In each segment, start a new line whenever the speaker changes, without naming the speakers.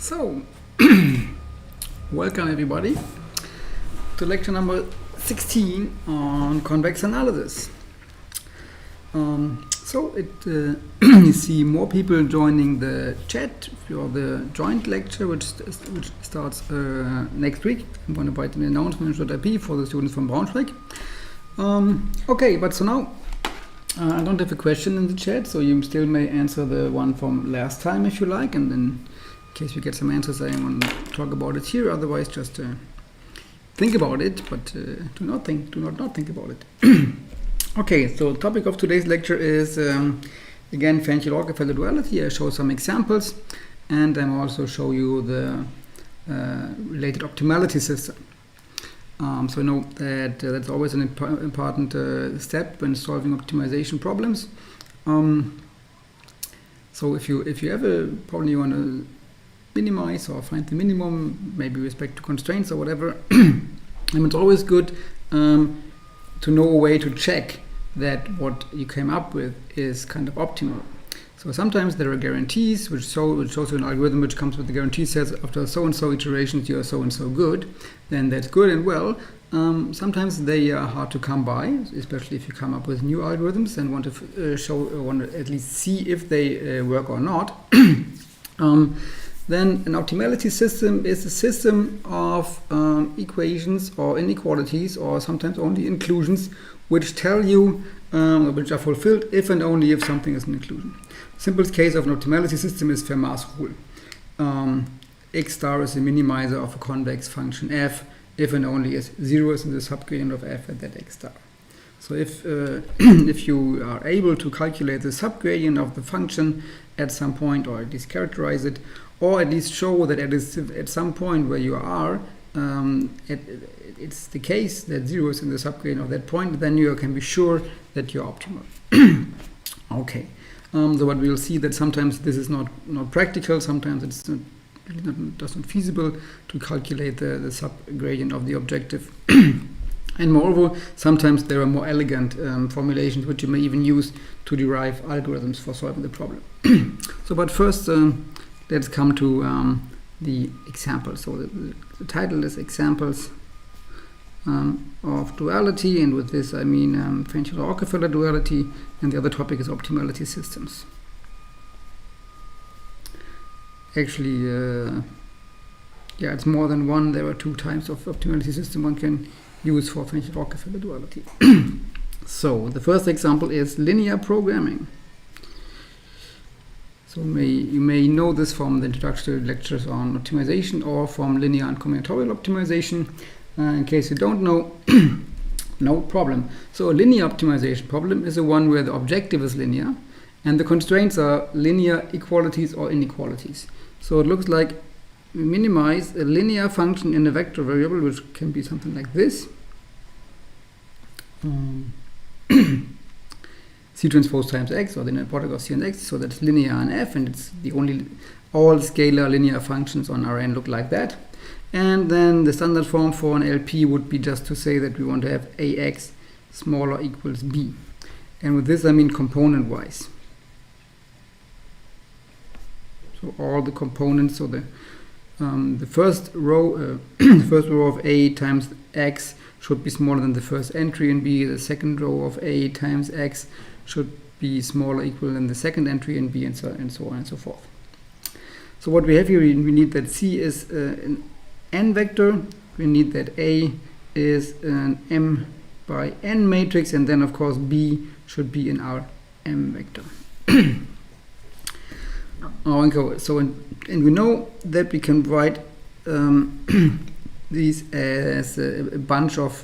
So, welcome everybody to lecture number 16 on convex analysis. You see more people joining the chat for the joint lecture, which starts next week. I'm going to write an announcement.ip for the students from Braunschweig. Okay, but so now I don't have a question in the chat, so you still may answer the one from last time if you like, and then in case we get some answers, I want to talk about it here. Otherwise, just think about it, but do not not think about it. Okay, so the topic of today's lecture is again Fenchel-Rockefeller duality. I show some examples, and I'm also show you the related optimality system. So know that that's always an important step when solving optimization problems. So if you have a problem you want to minimize or find the minimum, maybe with respect to constraints or whatever, and it's always good to know a way to check that what you came up with is kind of optimal. So sometimes there are guarantees which shows you an algorithm which comes with the guarantee says after so and so iterations you are so and so good, then that's good and well. Sometimes they are hard to come by, especially if you come up with new algorithms and want to at least see if they work or not. Then an optimality system is a system of equations or inequalities, or sometimes only inclusions, which tell you which are fulfilled if and only if something is an inclusion. Simplest case of an optimality system is Fermat's rule. X star is a minimizer of a convex function f if and only if 0 is in the subgradient of f at that x star. So if if you are able to calculate the subgradient of the function at some point, or at least characterize it, or at least show that at some point where you are, it's the case that 0 is in the subgradient of that point, then you can be sure that you're optimal. Okay. So what we'll see that sometimes this is not practical, sometimes it's not feasible to calculate the subgradient of the objective. And moreover, sometimes there are more elegant formulations which you may even use to derive algorithms for solving the problem. So, but first, let's come to the example. So the title is Examples of Duality, and with this I mean Fenchel-Rockefeller duality, and the other topic is optimality systems. Actually, yeah, it's more than one. There are two types of optimality system one can use for Fenchel-Rockefeller duality. So the first example is linear programming. So you may know this from the introductory lectures on optimization or from linear and combinatorial optimization. In case you don't know, no problem. So a linear optimization problem is the one where the objective is linear and the constraints are linear equalities or inequalities. So it looks like we minimize a linear function in a vector variable, which can be something like this. C transpose times x, or the inner product of C and x, so that's linear and f, and it's the only all scalar linear functions on Rn look like that. And then the standard form for an LP would be just to say that we want to have ax smaller equals b, and with this I mean component wise. So all the components, so the first row of a times x should be smaller than the first entry in b. The second row of a times x should be smaller equal than the second entry in b, and so on and so forth. So what we have here, we need that C is an n vector, we need that A is an m by n matrix, and then of course B should be an Rm vector. And we know that we can write these as a bunch of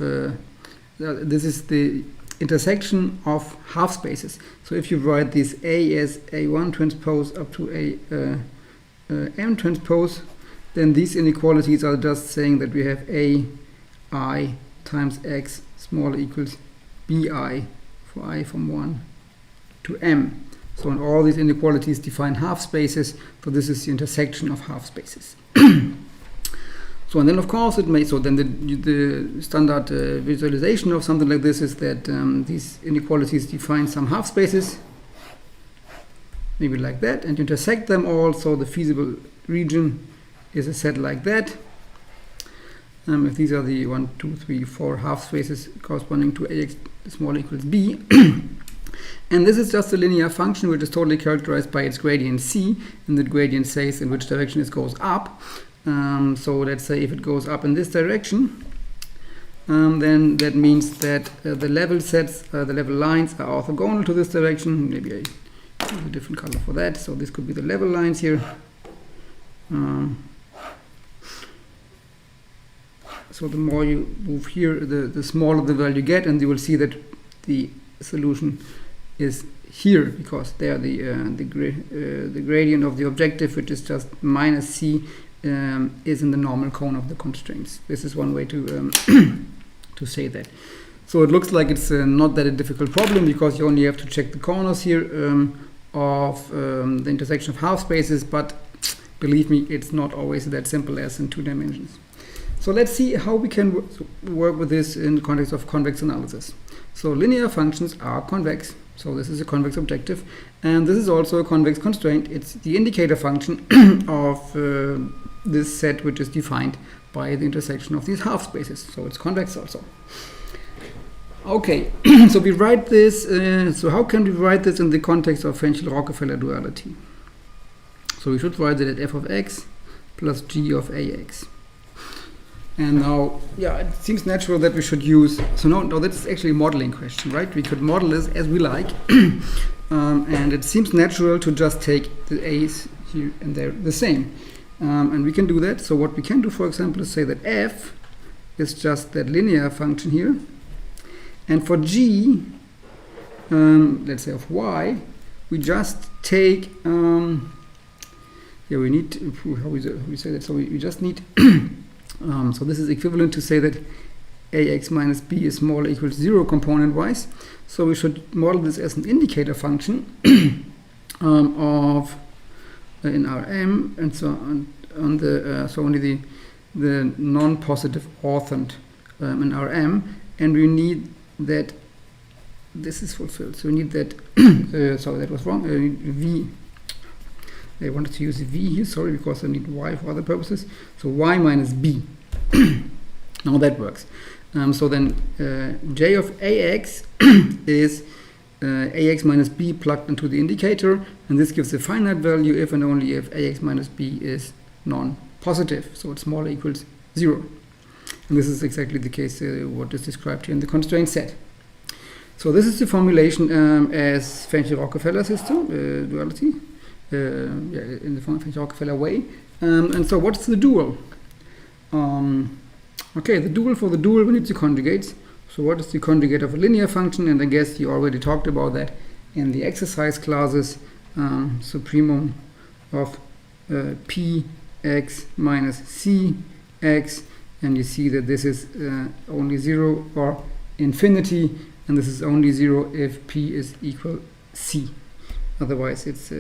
this is the intersection of half spaces. So if you write this A as A1 transpose up to a M transpose, then these inequalities are just saying that we have AI times x smaller equals BI for I from 1 to M. So in all these inequalities define half spaces, so this is the intersection of half spaces. So and then of course it may, so then the standard visualization of something like this is that these inequalities define some half spaces, maybe like that, and you intersect them all, so the feasible region is a set like that. If these are the 1, 2, 3, 4 half spaces corresponding to ax small equals b. And this is just a linear function which is totally characterized by its gradient c, and the gradient says in which direction it goes up. So let's say if it goes up in this direction, then that means that the level sets, the level lines are orthogonal to this direction. Maybe I use a different color for that. So this could be the level lines here. So the more you move here, the smaller the value you get, and you will see that the solution is here, because there the gradient of the objective, which is just minus c, is in the normal cone of the constraints. This is one way to to say that. So it looks like it's not that a difficult problem, because you only have to check the corners here of the intersection of half spaces, but believe me, it's not always that simple as in 2 dimensions. So let's see how we can work with this in the context of convex analysis. So linear functions are convex. So this is a convex objective, and this is also a convex constraint. It's the indicator function of this set, which is defined by the intersection of these half spaces. So it's convex also. Okay, so we write this. So how can we write this in the context of Fenchel-Rockefeller duality? So we should write it at f of x plus g of ax. And now, yeah, it seems natural that we should use, so no, this is actually a modeling question, right? We could model this as we like, and it seems natural to just take the a's here and there the same. And we can do that. So what we can do, for example, is say that f is just that linear function here. And for g, let's say of y, we just take, we need to, how we say that, so we just need, so this is equivalent to say that ax minus b is smaller equals 0 component-wise. So we should model this as an indicator function of in Rm, and so on the so only the non-positive orthant in Rm, and we need that this is fulfilled. So we need that. Sorry, that was wrong. V. I wanted to use v here, sorry, because I need y for other purposes. So y minus b. Now that works. So then j of ax is ax minus b plugged into the indicator, and this gives a finite value if and only if ax minus b is non-positive, so it's smaller equals 0. And this is exactly the case what is described here in the constraint set. So this is the formulation as Fenchel-Rockefeller system, duality. In the Fenchel-Rockefeller way. And so what's the dual? Okay, the dual, for the dual we need the conjugates. So what is the conjugate of a linear function? And I guess you already talked about that in the exercise classes. Supremum of px minus cx, and you see that this is only 0 or infinity, and this is only 0 if p is equal c. Otherwise it's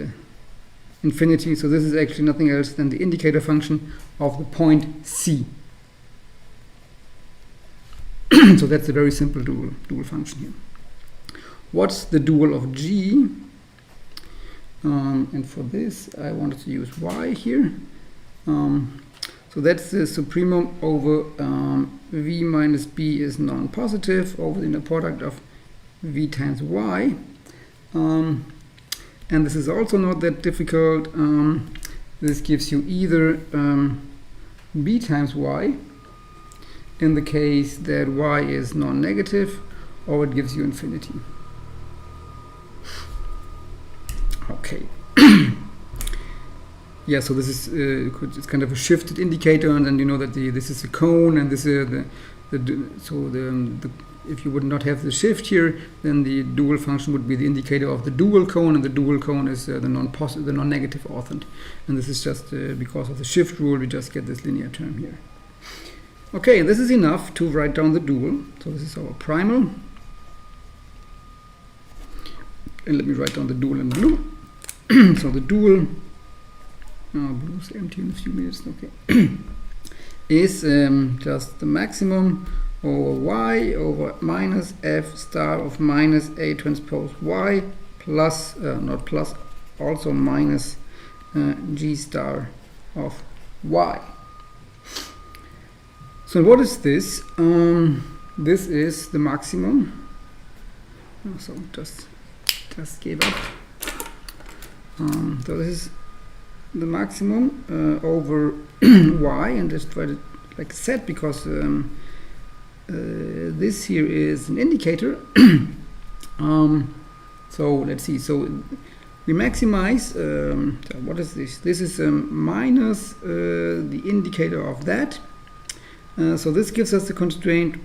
infinity. So this is actually nothing else than the indicator function of the point C. So that's a very simple dual function here. What's the dual of G? And for this I wanted to use y here. So that's the supremum over v minus b is non-positive over the inner product of v times y. And this is also not that difficult. This gives you either b times y in the case that y is non-negative, or it gives you infinity. Okay. Yeah, so this is it's kind of a shifted indicator, and then you know that this is a cone, and this is if you would not have the shift here, then the dual function would be the indicator of the dual cone, and the dual cone is the non-negative orthant. And this is just because of the shift rule, we just get this linear term here. Okay, this is enough to write down the dual. So this is our primal. And let me write down the dual in blue. So the dual, blue is empty in a few minutes, okay, is just the maximum over y over minus f star of minus a transpose y plus, not plus, also minus g star of y. So what is this? This is the maximum. So just gave up. So this is the maximum over y, and just try to like set, because this here is an indicator. So let's see. So we maximize. So what is this? This is minus the indicator of that. So this gives us the constraint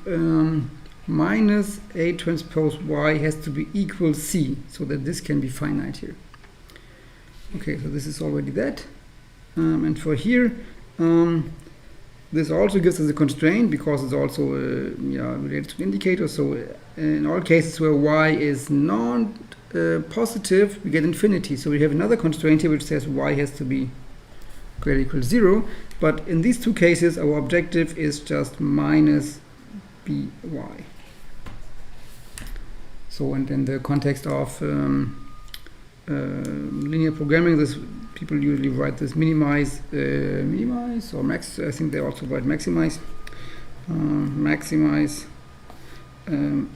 minus A transpose Y has to be equal C, so that this can be finite here. Okay, so this is already that. And for here, this also gives us a constraint, because it's also related to an indicator. So in all cases where Y is non-positive, we get infinity. So we have another constraint here which says Y has to be greater or equal to 0. But in these two cases, our objective is just minus by. So, and in the context of linear programming, this people usually write this minimize or max. I think they also write maximize. Maximize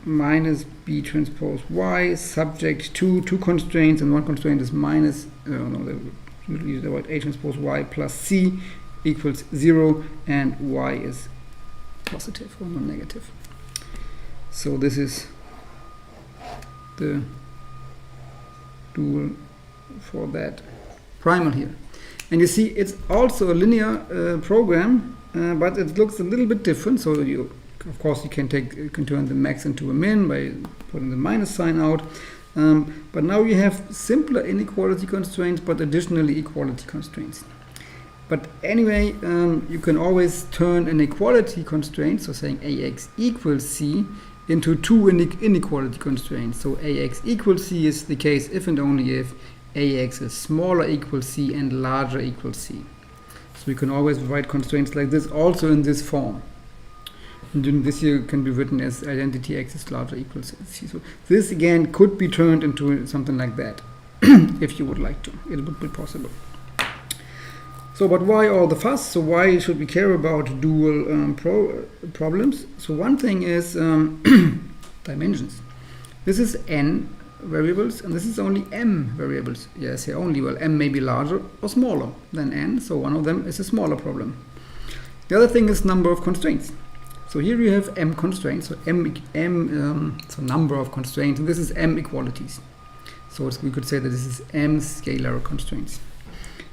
minus b transpose y subject to two constraints, and one constraint is minus. They usually they write a transpose y plus c equals 0, and y is positive or non-negative. So this is the dual for that primal here. And you see it's also a linear program, but it looks a little bit different. So you, of course, you can turn the max into a min by putting the minus sign out. But now you have simpler inequality constraints, but additionally equality constraints. But anyway, you can always turn an equality constraint, so saying AX equals C, into two inequality constraints. So AX equals C is the case if and only if AX is smaller equals C and larger equals C. So we can always write constraints like this also in this form. And then this here can be written as identity X is larger equals C. So this again could be turned into something like that if you would like to. It would be possible. So, but why all the fuss? So why should we care about dual problems? So one thing is dimensions. This is n variables, and this is only m variables. Yes, here only. Well, m may be larger or smaller than n, so one of them is a smaller problem. The other thing is number of constraints. So here you have m constraints, so so number of constraints, and this is m equalities. So we could say that this is m scalar constraints.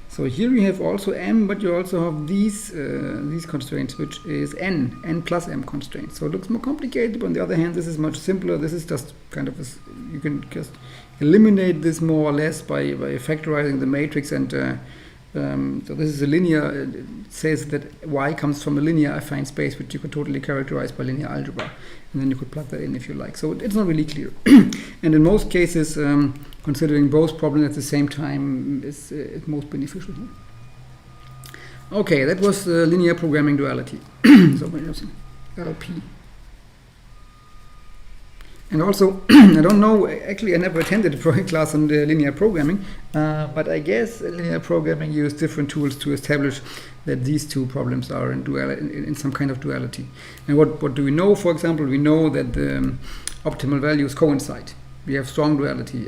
So here you have also m, but you also have these constraints, which is n plus m constraints. So it looks more complicated, but on the other hand, this is much simpler. This is just kind of you can just eliminate this more or less by factorizing the matrix, and so this is a linear. It says that y comes from a linear affine space, which you could totally characterize by linear algebra, and then you could plug that in if you like. So it's not really clear, and in most cases, considering both problems at the same time is most beneficial here. Okay, that was linear programming duality. So LP. And also, I don't know, actually I never attended a project class on the linear programming, but I guess linear programming uses different tools to establish that these two problems are in some kind of duality. And what do we know? For example, we know that the optimal values coincide. We have strong duality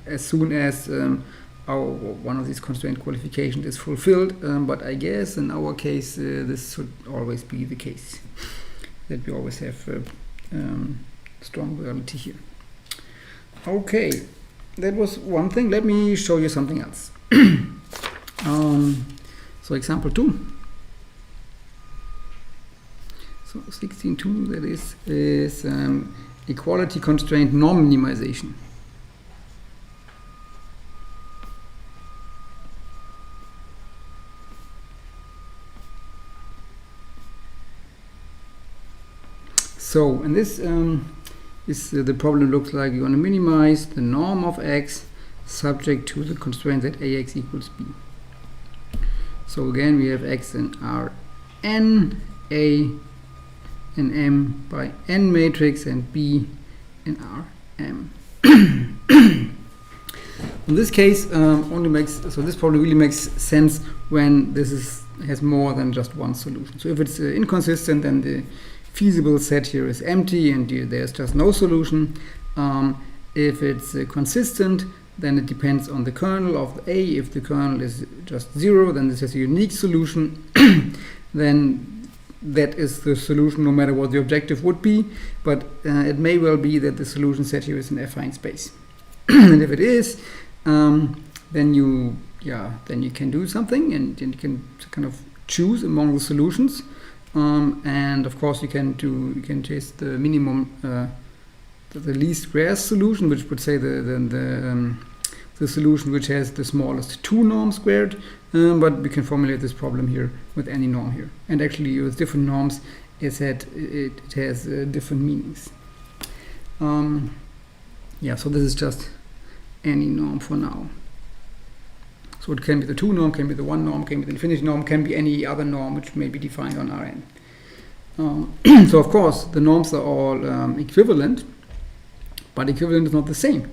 as soon as one of these constraint qualifications is fulfilled, but I guess in our case this should always be the case, that we always have strong duality here. Okay, that was one thing. Let me show you something else. So example 2. So 16.2, that is equality constraint norm minimization. So, and this is the problem looks like you want to minimize the norm of x subject to the constraint that ax equals b. So again, we have x in Rn, a in M by N matrix, and B in Rm. In this case, this probably really makes sense when this has more than just one solution. So if it's inconsistent, then the feasible set here is empty and there's just no solution. If it's consistent, then it depends on the kernel of A. If the kernel is just 0, then this has a unique solution. Then that is the solution no matter what the objective would be, but it may well be that the solution set here is an affine space. And if it is, then you can do something, and you can kind of choose among the solutions, and of course you can chase the minimum, the least squares solution, which would say the solution which has the smallest 2 norms squared, but we can formulate this problem here with any norm here. And actually with different norms, it has different meanings. So this is just any norm for now. So it can be the 2 norm, can be the 1 norm, can be the infinity norm, can be any other norm which may be defined on Rn. So of course the norms are all equivalent, but equivalent is not the same.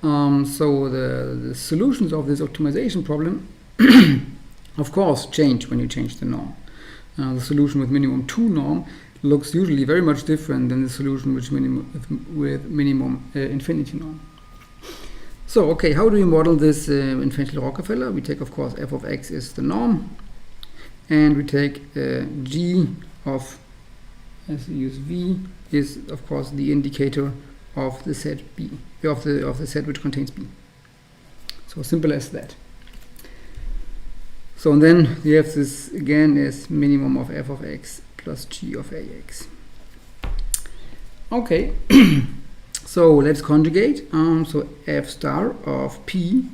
So the solutions of this optimization problem of course change when you change the norm. The solution with minimum 2 norm looks usually very much different than the solution with minimum infinity norm. So okay, how do we model this infinity Rockefeller? We take, of course, f of x is the norm, and we take g of, as we use v, is of course the indicator of the set B, of the set which contains B. So simple as that. So and then we have this again as minimum of f of x plus g of ax. Okay, so let's conjugate. So f star of p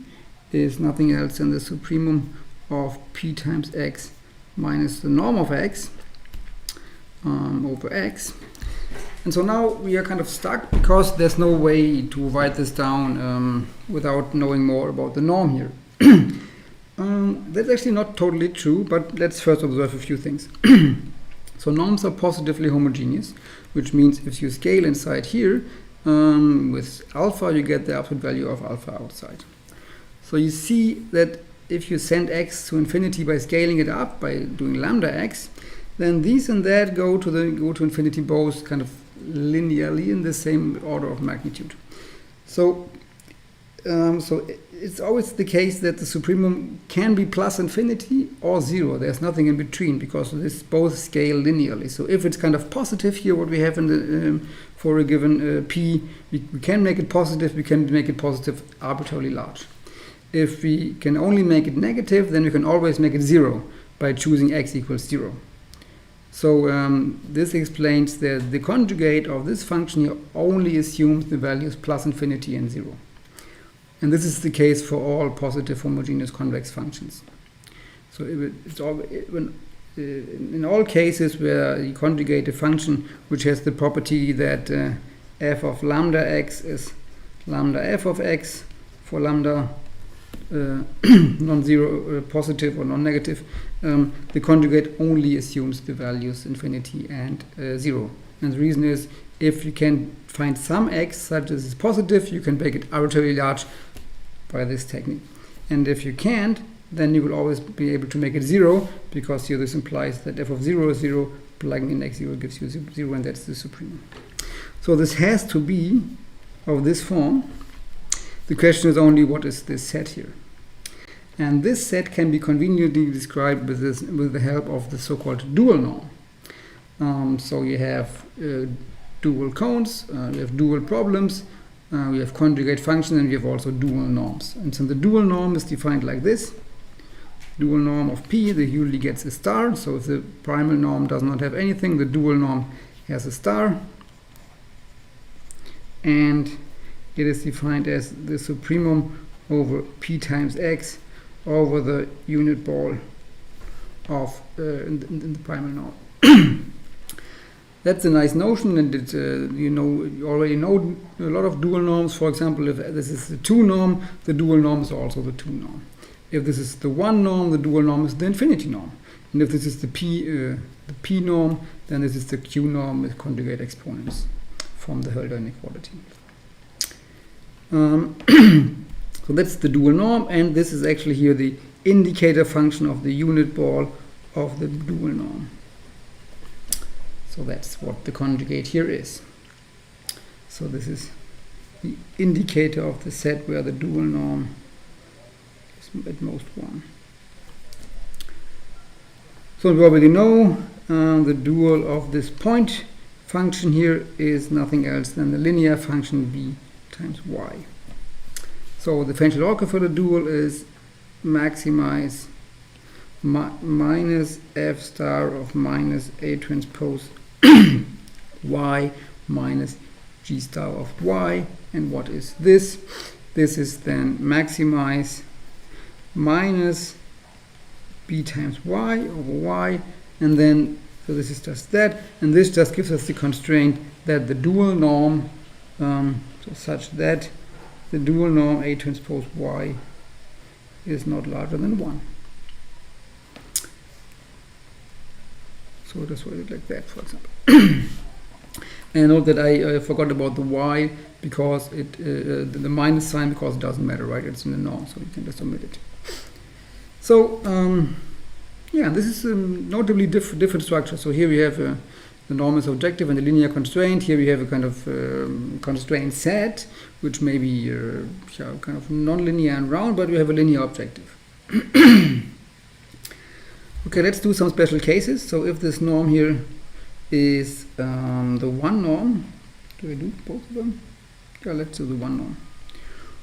is nothing else than the supremum of p times x minus the norm of x over x. And so now we are kind of stuck because there's no way to write this down without knowing more about the norm here. That's actually not totally true, but let's first observe a few things. So norms are positively homogeneous, which means if you scale inside here with alpha, you get the absolute value of alpha outside. So you see that if you send x to infinity by scaling it up by doing lambda x, then these and that go to infinity both kind of linearly in the same order of magnitude. So it's always the case that the supremum can be plus infinity or 0. There's nothing in between because this both scale linearly. So if it's kind of positive here, what we have in the for a given p, we can make it positive. We can make it positive arbitrarily large. If we can only make it negative, then we can always make it 0 by choosing x equals 0. So this explains that the conjugate of this function here only assumes the values plus infinity and 0. And this is the case for all positive homogeneous convex functions. So in all cases where you conjugate a function which has the property that f of lambda x is lambda f of x for lambda non-zero positive or non-negative, the conjugate only assumes the values infinity and 0. And the reason is, if you can find some x such as is positive, you can make it arbitrarily large by this technique. And if you can't, then you will always be able to make it 0, because here this implies that f of 0 is 0, plugging in x0 gives you 0, and that's the supremum. So this has to be of this form. The question is only, what is this set here? And this set can be conveniently described with the help of the so-called dual norm. So you have dual cones, you have dual problems, we have conjugate functions, and we have also dual norms. And so the dual norm is defined like this. Dual norm of p, that usually gets a star. So if the primal norm does not have anything, the dual norm has a star. And it is defined as the supremum over p times x over the unit ball of in the primal norm. That's a nice notion, and it, you already know a lot of dual norms. For example, if this is the 2 norm, the dual norm is also the 2 norm. If this is the 1 norm, the dual norm is the infinity norm. And if this is the p norm, then this is the q norm with conjugate exponents from the Hölder inequality. So that's the dual norm, and this is actually here the indicator function of the unit ball of the dual norm. So that's what the conjugate here is. So this is the indicator of the set where the dual norm is at most 1. So we already know the dual of this point function here is nothing else than the linear function b times y. So the differential oracle for the dual is maximize minus f star of minus a transpose y minus g star of y. And what is this? This is then maximize minus b times y over y, and then so this is just that, and this just gives us the constraint that the dual norm so such that the dual norm a transpose y is not larger than 1. So just write it like that, for example. And note that I forgot about the y because the minus sign, because it doesn't matter, right? It's in the norm, so you can just omit it. So yeah, this is a notably different structure. So here we have the norm is objective and the linear constraint. Here we have a kind of constraint set, which may be kind of non-linear and round, but we have a linear objective. Okay, let's do some special cases. So if this norm here is the one norm, do I do both of them? Yeah, let's do the one norm,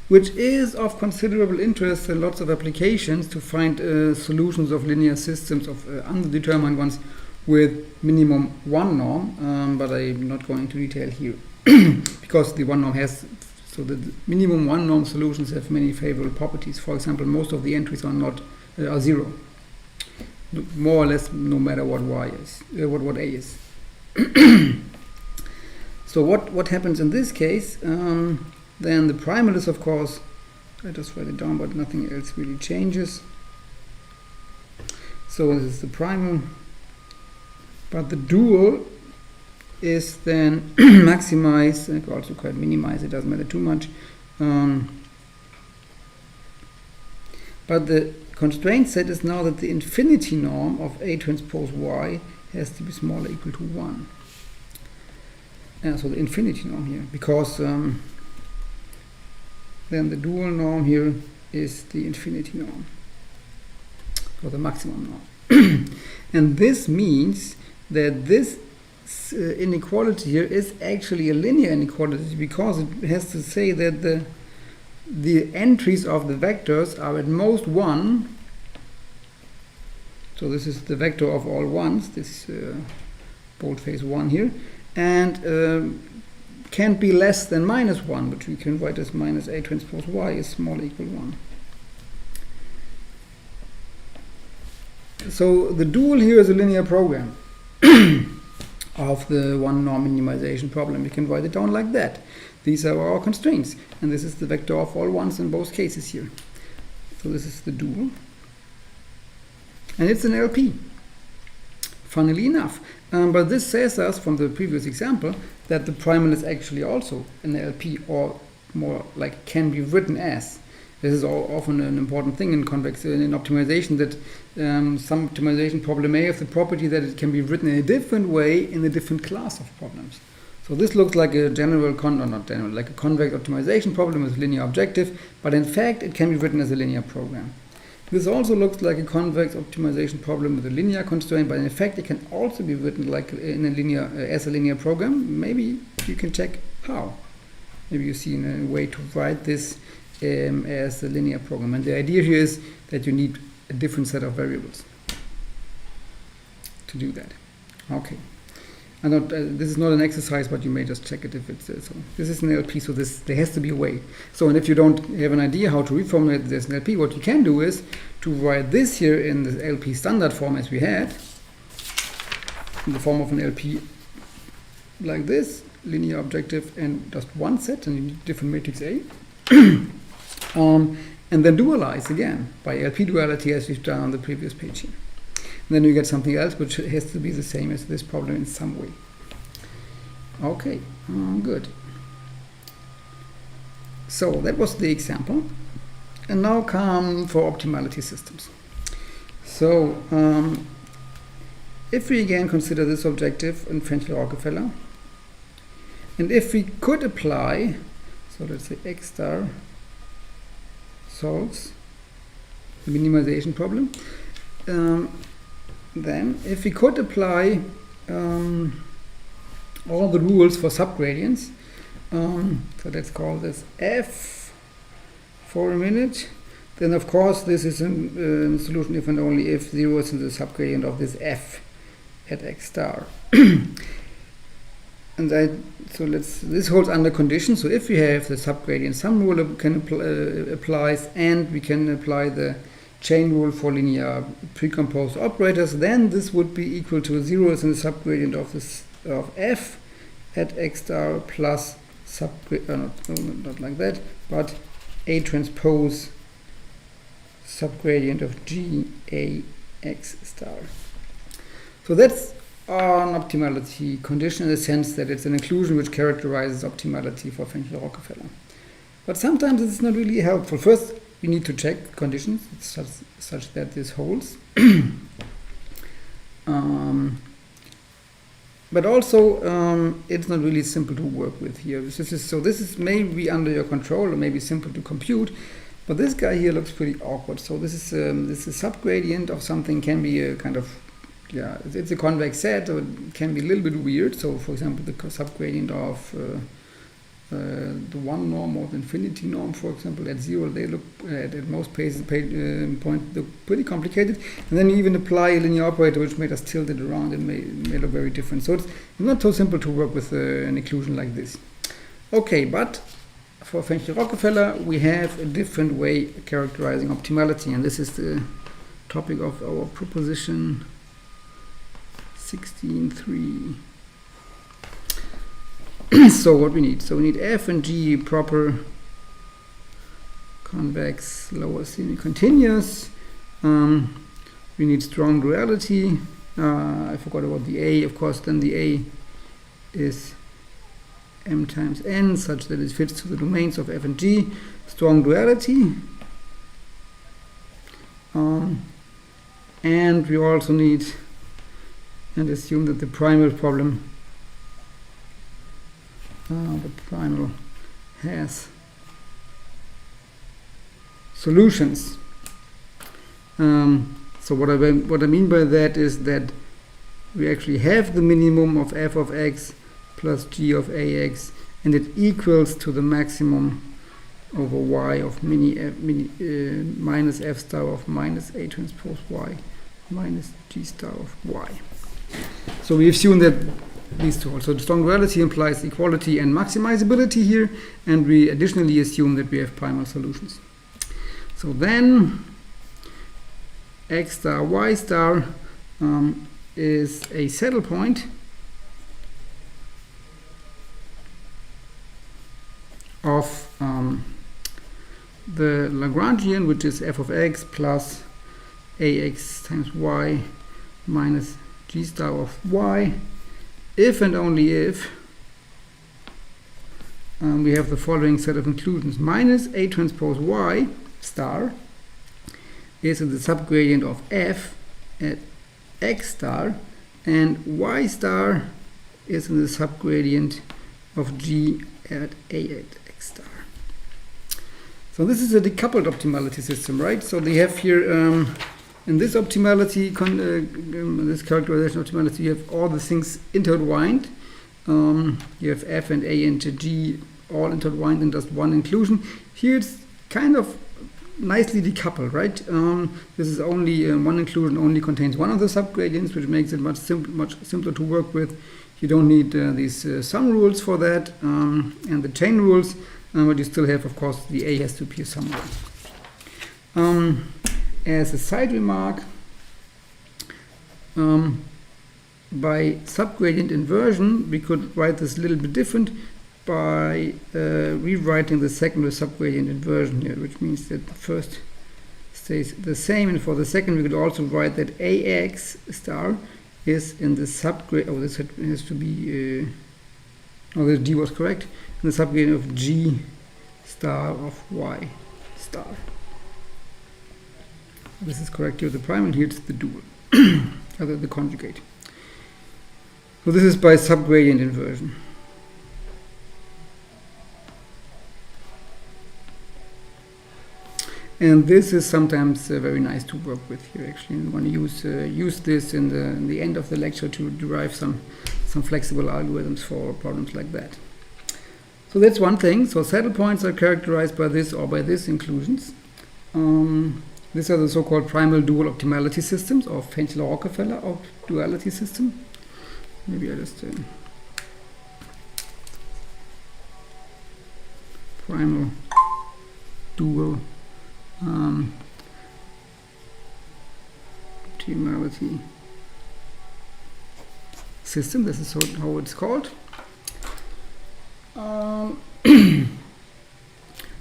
which is of considerable interest in lots of applications to find solutions of linear systems of undetermined ones with minimum one norm, but I'm not going into detail here because the one norm has, so the minimum one norm solutions have many favorable properties. For example, most of the entries are 0, more or less, no matter what y is, what a is. So what happens in this case? Then the primal is, of course, I just write it down, but nothing else really changes. So this is the primal, but the dual is then maximize, and also called minimize, it doesn't matter too much. But the constraint set is now that the infinity norm of a transpose y has to be smaller or equal to 1. So the infinity norm here, because then the dual norm here is the infinity norm, or the maximum norm. And this means that this inequality here is actually a linear inequality, because it has to say that the entries of the vectors are at most 1. So this is the vector of all ones, this boldface 1 here, and can't be less than -1, but we can write as minus a transpose y is small equal 1. So the dual here is a linear program of the one norm minimization problem. We can write it down like that. These are our constraints, and this is the vector of all ones in both cases here. So this is the dual, and it's an LP, funnily enough. But this says us from the previous example that the primal is actually also an LP, or more like can be written as. This is often an important thing in optimization, that some optimization problem may have the property that it can be written in a different way in a different class of problems. So this looks like a like a convex optimization problem with linear objective, but in fact it can be written as a linear program. This also looks like a convex optimization problem with a linear constraint, but in fact it can also be written like in a linear as a linear program. Maybe you can check how. Maybe you see a way to write this as a linear program, and the idea here is that you need a different set of variables to do that. Okay. This is not an exercise, but you may just check it if it's so. This is an LP, so there has to be a way. So, and if you don't have an idea how to reformulate this in LP, what you can do is to write this here in the LP standard form as we had, in the form of an LP like this, linear objective and just one set, and you need different matrix A. And then dualize again by LP duality as we've done on the previous page here. And then you get something else which has to be the same as this problem in some way. Okay, good. So that was the example. And now come for optimality systems. So if we again consider this objective in French-Rockefeller, and if we could apply, so let's say X star solves the minimization problem, then if we could apply all the rules for subgradients, so let's call this F for a minute, then of course this is a solution if and only if 0 is in the subgradient of this F at X star. And this holds under condition. So if we have the subgradient sum rule applies, and we can apply the chain rule for linear precomposed operators, then this would be equal to 0 is in the subgradient of F at X star plus not like that, but A transpose subgradient of G A X star. So that's an optimality condition in the sense that it's an inclusion which characterizes optimality for French-Rockefeller. But sometimes it's not really helpful. First, we need to check conditions such that this holds. But also, it's not really simple to work with here. This is maybe under your control or maybe simple to compute. But this guy here looks pretty awkward. So this is subgradient of something can be a kind of, it's a convex set, so it can be a little bit weird. So for example, the subgradient of the one norm or the infinity norm, for example, at 0, they look at most points look pretty complicated. And then you even apply a linear operator which made us tilt it around and may look very different. So it's not so simple to work with an inclusion like this. Okay, but for French-Rockefeller, we have a different way of characterizing optimality, and this is the topic of our proposition 16.3. So what we need? So we need F and G proper convex lower semi-continuous. We need strong duality. I forgot about the A, of course. Then the A is M times N such that it fits to the domains of F and G. Strong duality. And we also need and assume that the primal problem the primal has solutions. So what I mean by that is that we actually have the minimum of f of x plus g of ax, and it equals to the maximum over y of minus f star of minus a transpose y minus g star of y. So we assume that these two. So strong duality implies equality and maximizability here, and we additionally assume that we have primal solutions. So then x star y star is a saddle point of the Lagrangian, which is f of x plus ax times y minus g star of y, if and only if we have the following set of inclusions. Minus a transpose y star is in the subgradient of f at x star, and y star is in the subgradient of g at a at x star. So this is a decoupled optimality system, right? So they have here in this optimality, this characterization of optimality, you have all the things intertwined. You have f and a and g all intertwined in just one inclusion. Here it's kind of nicely decoupled, right? This is only one inclusion only contains one of the subgradients, which makes it much simpler to work with. You don't need these sum rules for that and the chain rules, but you still have, of course, the a has to appear somewhere. As a side remark, by subgradient inversion, we could write this a little bit different by rewriting the second with subgradient inversion here, which means that the first stays the same, and for the second we could also write that ax star is in the subgradient. Oh, this has to be. Oh, the g was correct. In the subgradient of g star of y star. This is correct here, the primal, here it's the dual, the conjugate. So this is by subgradient inversion. And this is sometimes very nice to work with here. Actually, we want to use this in the end of the lecture to derive some flexible algorithms for problems like that. So that's one thing. So saddle points are characterized by this or by this inclusions. These are the so-called primal dual optimality systems, or Fenchler-Rockefeller of duality system. Maybe I just primal dual optimality system. This is how it's called.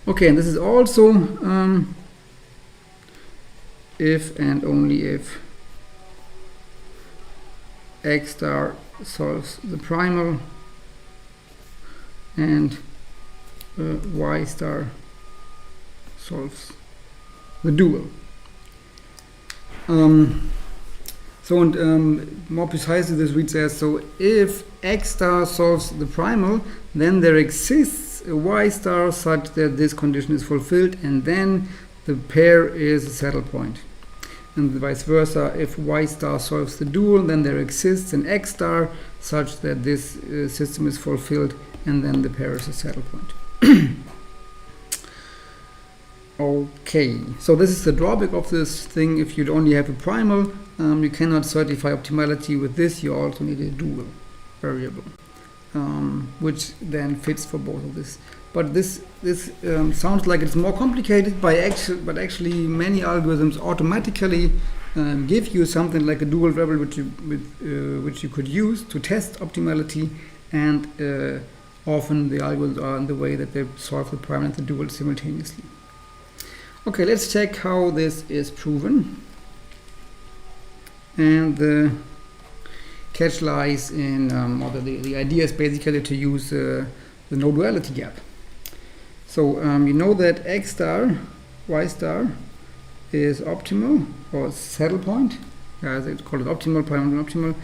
Okay, and this is also if and only if X star solves the primal and Y star solves the dual. More precisely, this reads as, so if X star solves the primal, then there exists a Y star such that this condition is fulfilled, and then the pair is a saddle point. And vice versa, if Y star solves the dual, then there exists an X star such that this system is fulfilled, and then the pair is a saddle point. Okay, so this is the drawback of this thing. If you only have a primal, you cannot certify optimality with this. You also need a dual variable, which then fits for both of this. But this sounds like it's more complicated, but actually many algorithms automatically give you something like a dual variable which you could use to test optimality, and often the algorithms are in the way that they solve the primal and the dual simultaneously. Okay, let's check how this is proven. And the catch lies in, or the idea is basically to use the no-duality gap. So you know that X star, Y star is optimal, or saddle point, as they call it, optimal, primal, and optimal,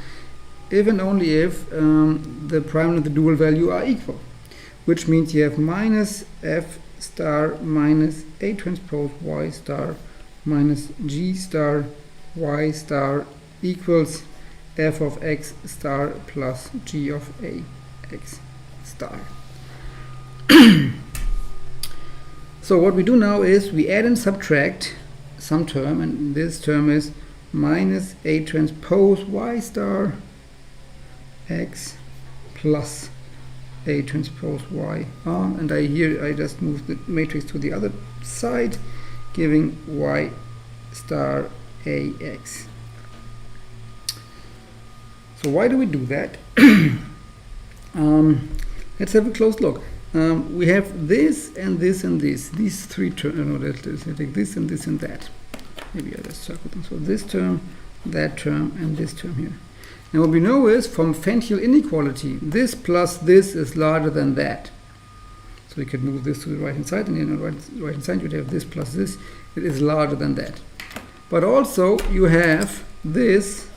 if and only if the primal and the dual value are equal, which means you have minus F star minus A transpose Y star minus G star Y star equals F of X star plus G of A X star. So what we do now is we add and subtract some term, and this term is minus A transpose Y star X plus A transpose Y, and I just move the matrix to the other side, giving Y star AX. So why do we do that? Let's have a close look. We have this and this and this. These three terms. No, I take this and this and that. Maybe I just circle them. So this term, that term, and this term here. And what we know is from Fenchel inequality, this plus this is larger than that. So we could move this to the right hand side, and on the right hand side you'd have this plus this. It is larger than that. But also you have this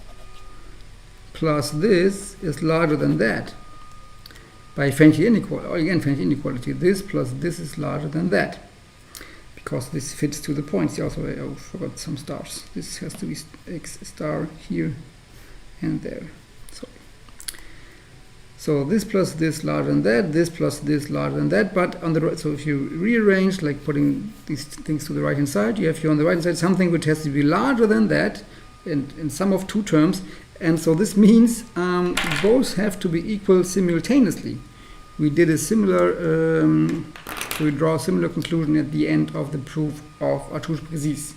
plus this is larger than that. By Fenchel inequality, or again Fenchel inequality, this plus this is larger than that, because this fits to the points. Also, I forgot some stars. This has to be X star here and there. So this plus this larger than that, this plus this larger than that. But on the right, so if you rearrange, like putting these things to the right hand side, you have here on the right hand side something which has to be larger than that, in sum of two terms. And so this means both have to be equal simultaneously. We did a similar, so we draw a similar conclusion at the end of the proof of Artouche-Précis.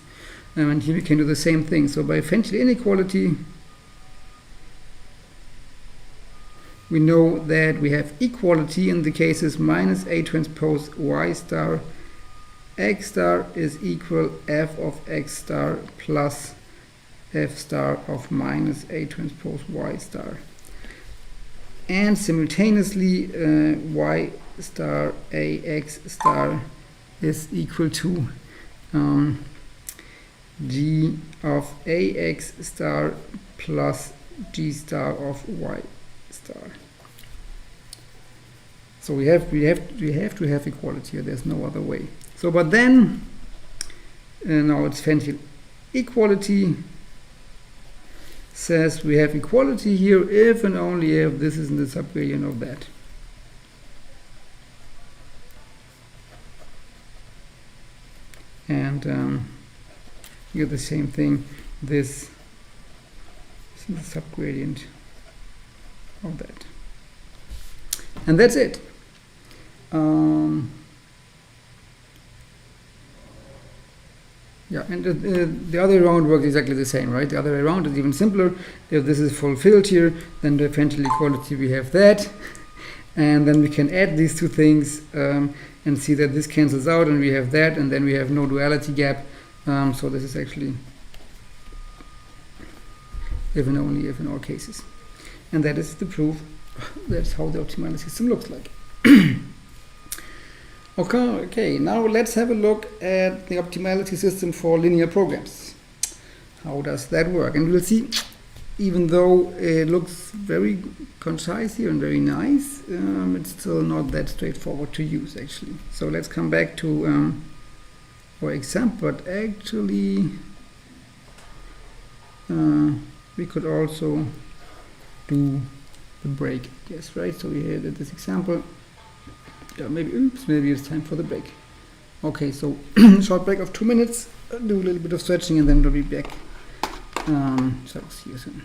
And here we can do the same thing. So by Fenchel inequality, we know that we have equality in the cases minus A transpose Y star X star is equal F of X star plus F star of minus A transpose Y star, and simultaneously Y star AX star is equal to g of ax star plus g star of y star. So we have to have equality here. There's no other way. So, but then now it's fancy. Equality says we have equality here if and only if this is in the subgradient of that. And here the same thing. This is the subgradient of that. And that's it. Yeah, and the other way around works exactly the same, right? The other way around is even simpler. If this is fulfilled here, then the differential equality, we have that. And then we can add these two things and see that this cancels out, and we have that, and then we have no duality gap. So this is actually if and only if in all cases. And that is the proof. That's how the optimality system looks like. Okay, now let's have a look at the optimality system for linear programs. How does that work? And we'll see, even though it looks very concise here and very nice, it's still not that straightforward to use, actually. So let's come back to our example, but actually we could also do the break, yes, right? So we had this example. Yeah, maybe it's time for the break. Okay, so short break of 2 minutes. Do a little bit of stretching and then we'll be back. So see you soon.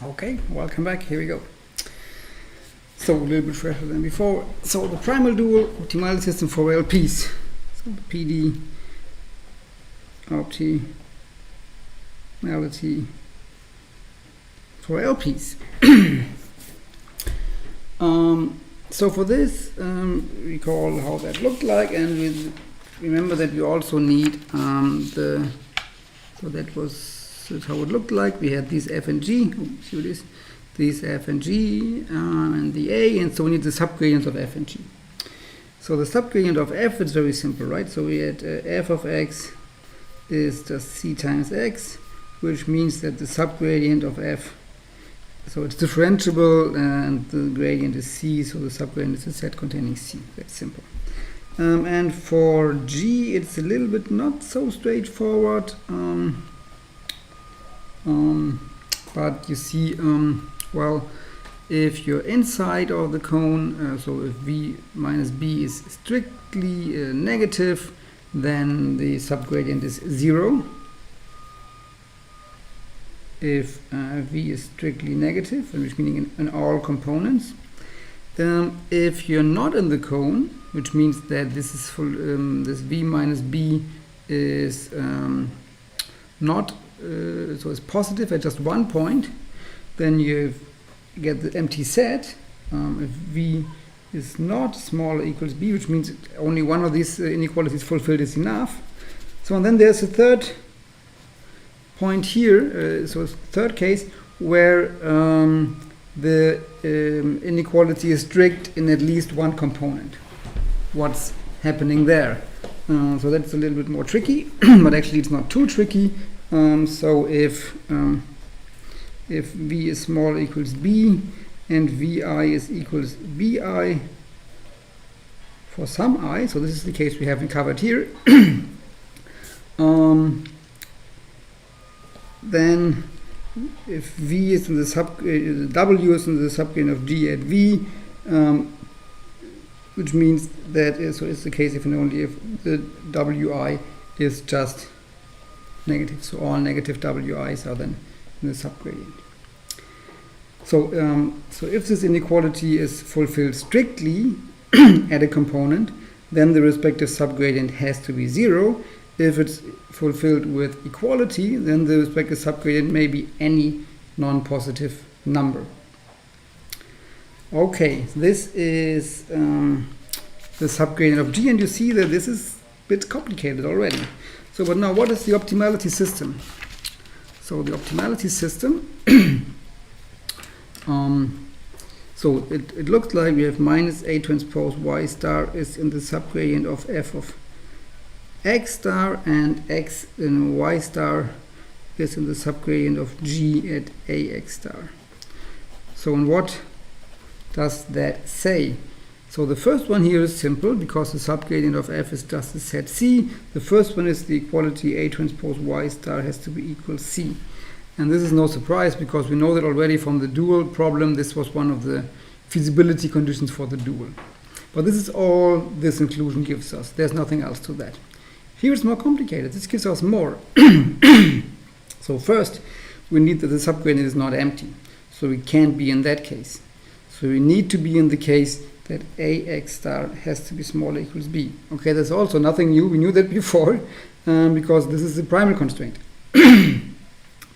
Okay, welcome back. Here we go. So a little bit fresher than before. So the primal dual optimality system for LPs. So the PD optimality for LPs. So for this, recall how that looked like, and we remember that we also need so that's how it looked like. We had these F and G. See what it is? These F and G and the A, and so we need the subgradients of F and G. So the subgradient of F is very simple, right? So we had F of X is just C times X, which means that the subgradient of F so it's differentiable, and the gradient is C, so the subgradient is a set containing C. That's simple. And for G, it's a little bit not so straightforward, but you see, well, if you're inside of the cone, so if V minus B is strictly negative, then the subgradient is 0. If V is strictly negative, which meaning in all components. If you're not in the cone, which means that this is full, this V minus B is not, so it's positive at just one point, then you get the empty set. If V is not smaller equals B, which means only one of these inequalities fulfilled is enough. So and then there's a third point here, so it's third case where the inequality is strict in at least one component. What's happening there? So that's a little bit more tricky, but actually it's not too tricky. So if V is small equals B and Vi is equals Bi for some I, so this is the case we haven't covered here, then if V is in the W is in the subgradient of G at V, which means that so it's the case if and only if the Wi is just negative. So all negative Wi's are then in the subgradient. So so if this inequality is fulfilled strictly at a component, then the respective subgradient has to be 0. If it's fulfilled with equality, then the respective subgradient may be any non-positive number. Okay, this is the subgradient of G, and you see that this is a bit complicated already. So, but now what is the optimality system? So the optimality system, so it looks like we have minus A transpose Y star is in the subgradient of F of X star, and X and Y star is in the subgradient of G at AX star. So and what does that say? So the first one here is simple because the subgradient of F is just the set C. The first one is the equality A transpose Y star has to be equal C. And this is no surprise because we know that already from the dual problem. This was one of the feasibility conditions for the dual. But this is all this inclusion gives us. There's nothing else to that. Here it's more complicated. This gives us more. So first, we need that the subgradient is not empty. So we can't be in that case. So we need to be in the case that AX star has to be smaller equals B. Okay, that's also nothing new. We knew that before because this is the primal constraint.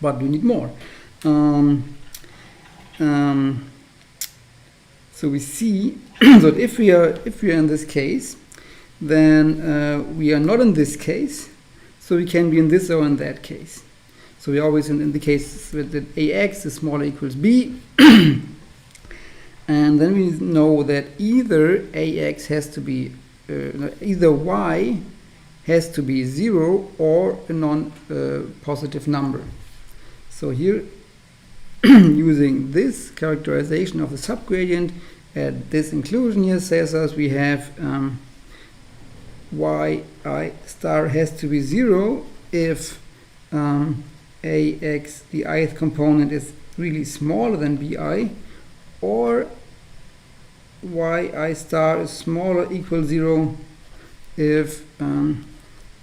But we need more. So we see that if we are in this case, then we are not in this case, so we can be in this or in that case. So we're always in the case that AX is smaller equals B, and then we know that either AX has to be, either Y has to be 0 or a non-positive number. So here, using this characterization of the subgradient, at this inclusion here says us we have Y I star has to be 0 if AX, the ith component, is really smaller than BI, or Y I star is smaller equal 0 if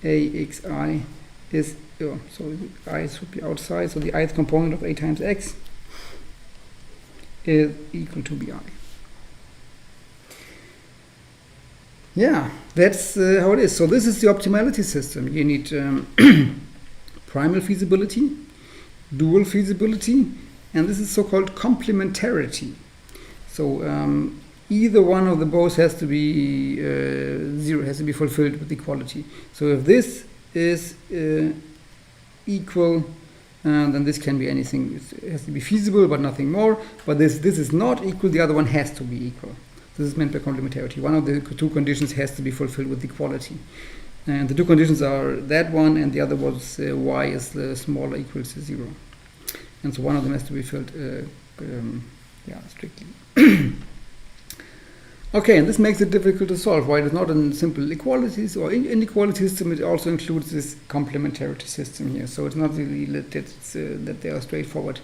AXI is, so the I should be outside, so the ith component of A times X is equal to BI. Yeah, that's how it is. So this is the optimality system. You need primal feasibility, dual feasibility, and this is so-called complementarity. So either one of the both has to be 0, has to be fulfilled with equality. So if this is equal, then this can be anything. It has to be feasible, but nothing more. But this is not equal. The other one has to be equal. This is meant by complementarity. One of the two conditions has to be fulfilled with equality. And the two conditions are that one, and the other was Y is smaller equals to 0. And so one of them has to be yeah, strictly. Okay, and this makes it difficult to solve. Why? It's not a simple equalities or inequality system. It also includes this complementarity system here. So it's not really that they are straightforward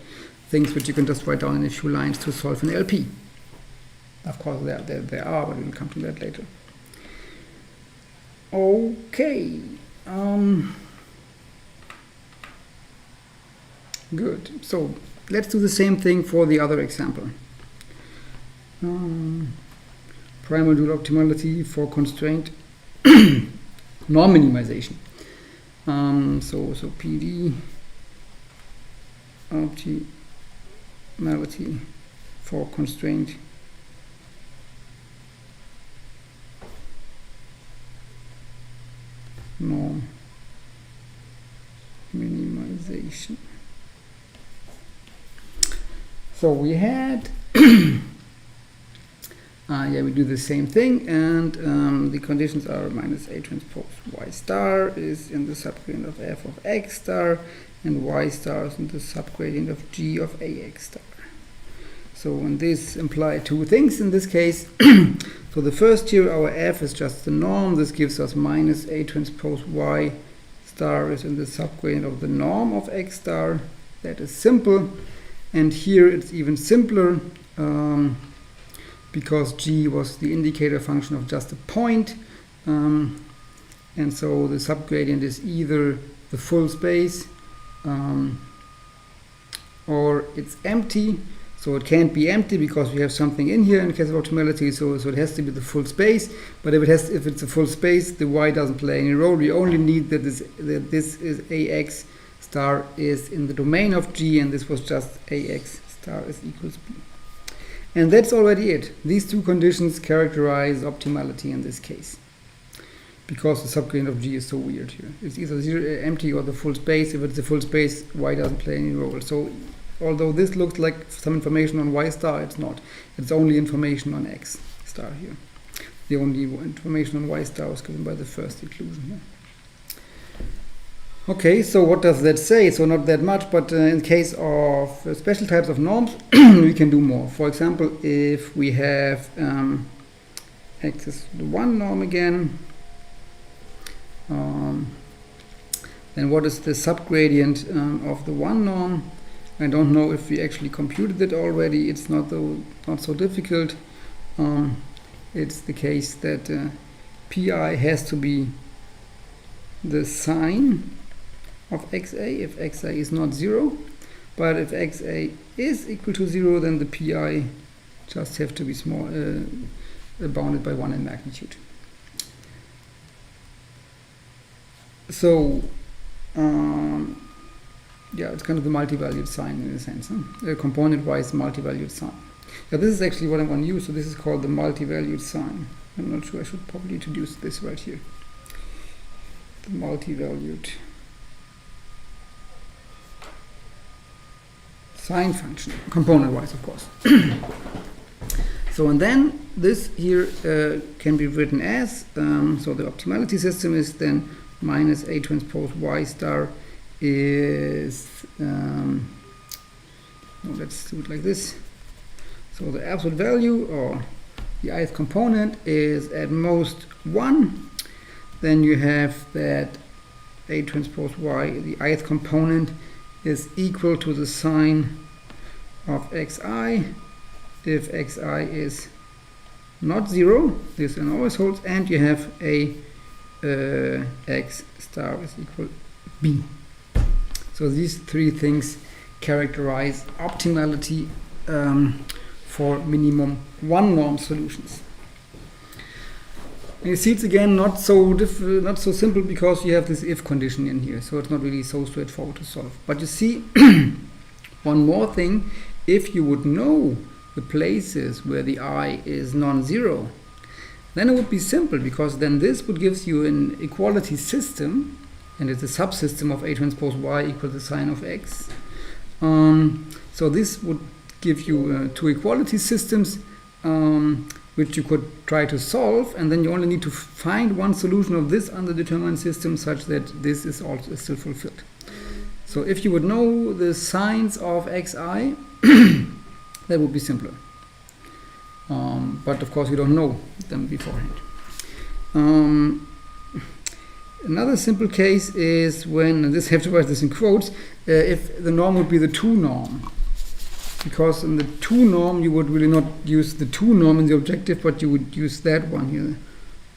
things which you can just write down in a few lines to solve an LP. Of course, there are, but we'll come to that later. Okay. Good. So let's do the same thing for the other example. Primal dual optimality for constraint norm minimization. So PD optimality for constraint norm minimization. So we had yeah, we do the same thing, and the conditions are minus A transpose Y star is in the subgradient of f of x star, and y star is in the subgradient of g of ax star. So, and this imply two things in this case. So the first here, our f is just the norm. This gives us minus A transpose Y star is in the subgradient of the norm of x star. That is simple. And here it's even simpler because g was the indicator function of just a point. And so the subgradient is either the full space or it's empty. So it can't be empty because we have something in here in case of optimality, so it has to be the full space. But if it's a full space, the y doesn't play any role. We only need that this is ax star is in the domain of g, and this was just ax star is equals b. And that's already it. These two conditions characterize optimality in this case, because the subgradient of g is so weird here. It's either empty or the full space. If it's the full space, y doesn't play any role. So although this looks like some information on y star, it's not. It's only information on x star here. The only information on y star was given by the first inclusion here. Okay, so what does that say? So not that much, but in case of special types of norms, we can do more. For example, if we have x is the 1 norm again, then what is the subgradient of the 1 norm? I don't know if we actually computed it already. It's not so difficult. It's the case that pi has to be the sine of xa if xa is not 0. But if xa is equal to 0, then the pi just have to be small, bounded by 1 in magnitude. So yeah, it's kind of the multi-valued sign in a sense, huh? Component-wise multi-valued sign. Yeah, this is actually what I'm going to use, so this is called the multi-valued sign. I'm not sure, I should probably introduce this right here. The multi-valued sign function, component-wise, of course. So, and then this here can be written as, so the optimality system is then minus A transpose Y star is, let's do it like this. So the absolute value, or the ith component, is at most 1. Then you have that A transpose Y, the ith component, is equal to the sine of xi if xi is not 0. This and always holds, and you have a x star is equal b. So these three things characterize optimality for minimum 1 norm solutions. And you see, it's again not so simple because you have this if condition in here, so it's not really so straightforward to solve. But you see, one more thing: if you would know the places where the I is non-zero, then it would be simple, because then this would give you an equality system, and it's a subsystem of A transpose Y equal to the sine of x. So this would give you two equality systems which you could try to solve, and then you only need to find one solution of this underdetermined system such that this is also still fulfilled. So if you would know the sines of xi, That would be simpler. But of course, we don't know them beforehand. Another simple case is when, and this have to write this in quotes, if the norm would be the 2 norm. Because in the 2 norm, you would really not use the 2 norm in the objective, but you would use that one here,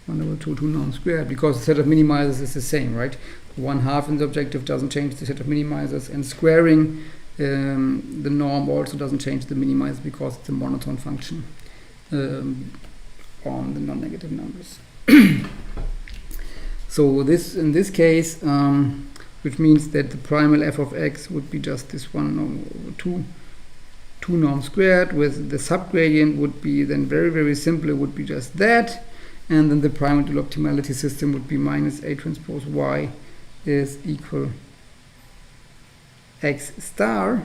1/2 2 norm squared, because the set of minimizers is the same, right? 1/2 in the objective doesn't change the set of minimizers, and squaring the norm also doesn't change the minimizer because it's a monotone function on the non-negative numbers. So this, in this case, which means that the primal f of x would be just this 1/2 norm squared, with the subgradient would be then very, very simple. It would be just that, and then the primal dual optimality system would be minus a transpose y is equal x star,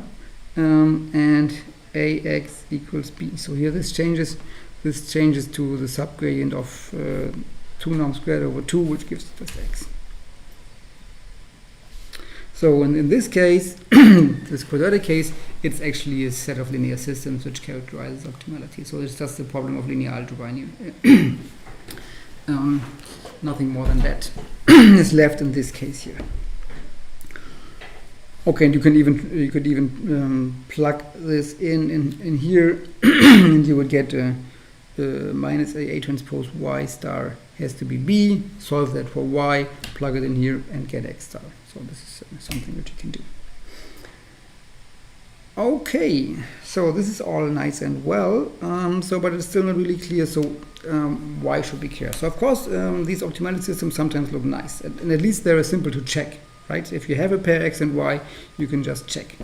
and ax equals b. So here this changes to the subgradient of 2 norm squared over 2, which gives just x. So in this case, this quadratic case, it's actually a set of linear systems which characterizes optimality. So it's just the problem of linear algebra. Nothing more than that is left in this case here. Okay, and you could even plug this in here, and you would get minus a transpose y star has to be b. Solve that for y, plug it in here, and get x star. So this is something that you can do. Okay, so this is all nice and well, but it's still not really clear, so why should we care? So of course, these optimality systems sometimes look nice, and at least they're simple to check, right? If you have a pair x and y, you can just check.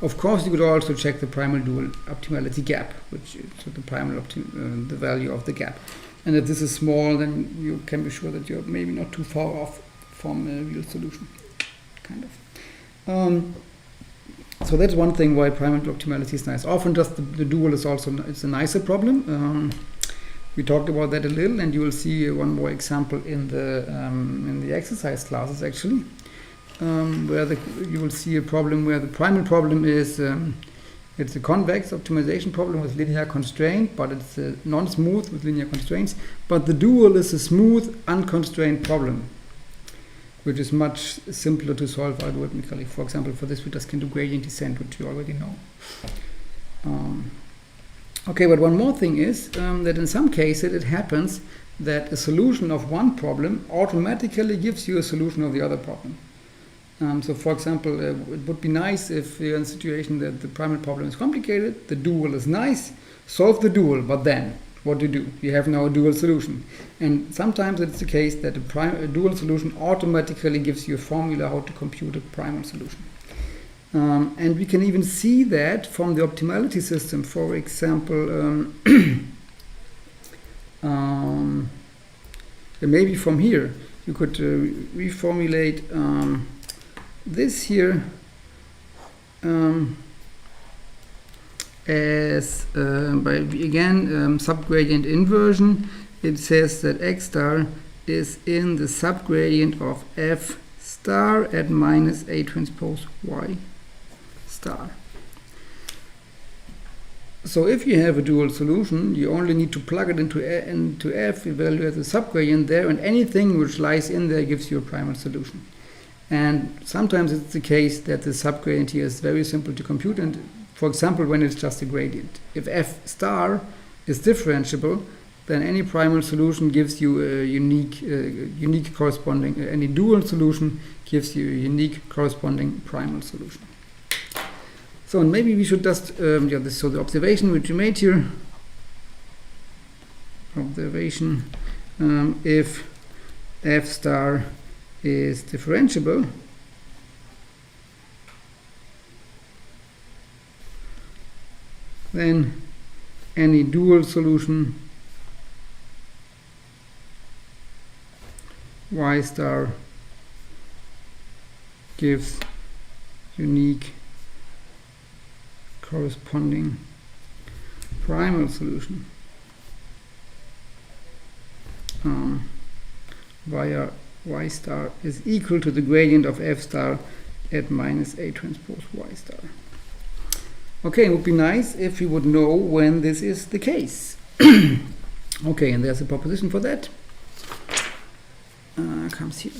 Of course, you could also check the primal dual optimality gap, which is the primal the value of the gap. And if this is small, then you can be sure that you're maybe not too far off from a real solution, kind of. So that's one thing why primal optimality is nice. Often just the dual is also it's a nicer problem. We talked about that a little, and you will see one more example in the exercise classes actually, where you will see a problem where the primal problem is it's a convex optimization problem with linear constraint, but it's non-smooth with linear constraints. But the dual is a smooth, unconstrained problem, which is much simpler to solve algorithmically. For example, for this we just can do gradient descent, which you already know. Okay, but one more thing is that in some cases it happens that a solution of one problem automatically gives you a solution of the other problem. So for example, it would be nice if you're in a situation that the primal problem is complicated, the dual is nice, solve the dual, but then what do? You have now a dual solution. And sometimes it's the case that a dual solution automatically gives you a formula how to compute a primal solution. And we can even see that from the optimality system. For example, maybe from here you could reformulate this here as by again subgradient inversion. It says that x star is in the subgradient of f star at minus a transpose y star. So if you have a dual solution, you only need to plug it into f, evaluate the subgradient there, and anything which lies in there gives you a primal solution. And sometimes it's the case that the subgradient here is very simple to compute, and for example when it's just a gradient. If f star is differentiable, then any primal solution gives you a unique corresponding, any dual solution gives you a unique corresponding primal solution. So and maybe we should just, so the observation which you made here, if f star is differentiable, then any dual solution y star gives unique corresponding primal solution via y star is equal to the gradient of f star at minus a transpose y star. Okay, it would be nice if you would know when this is the case. Okay, and there's a proposition for that. Comes here.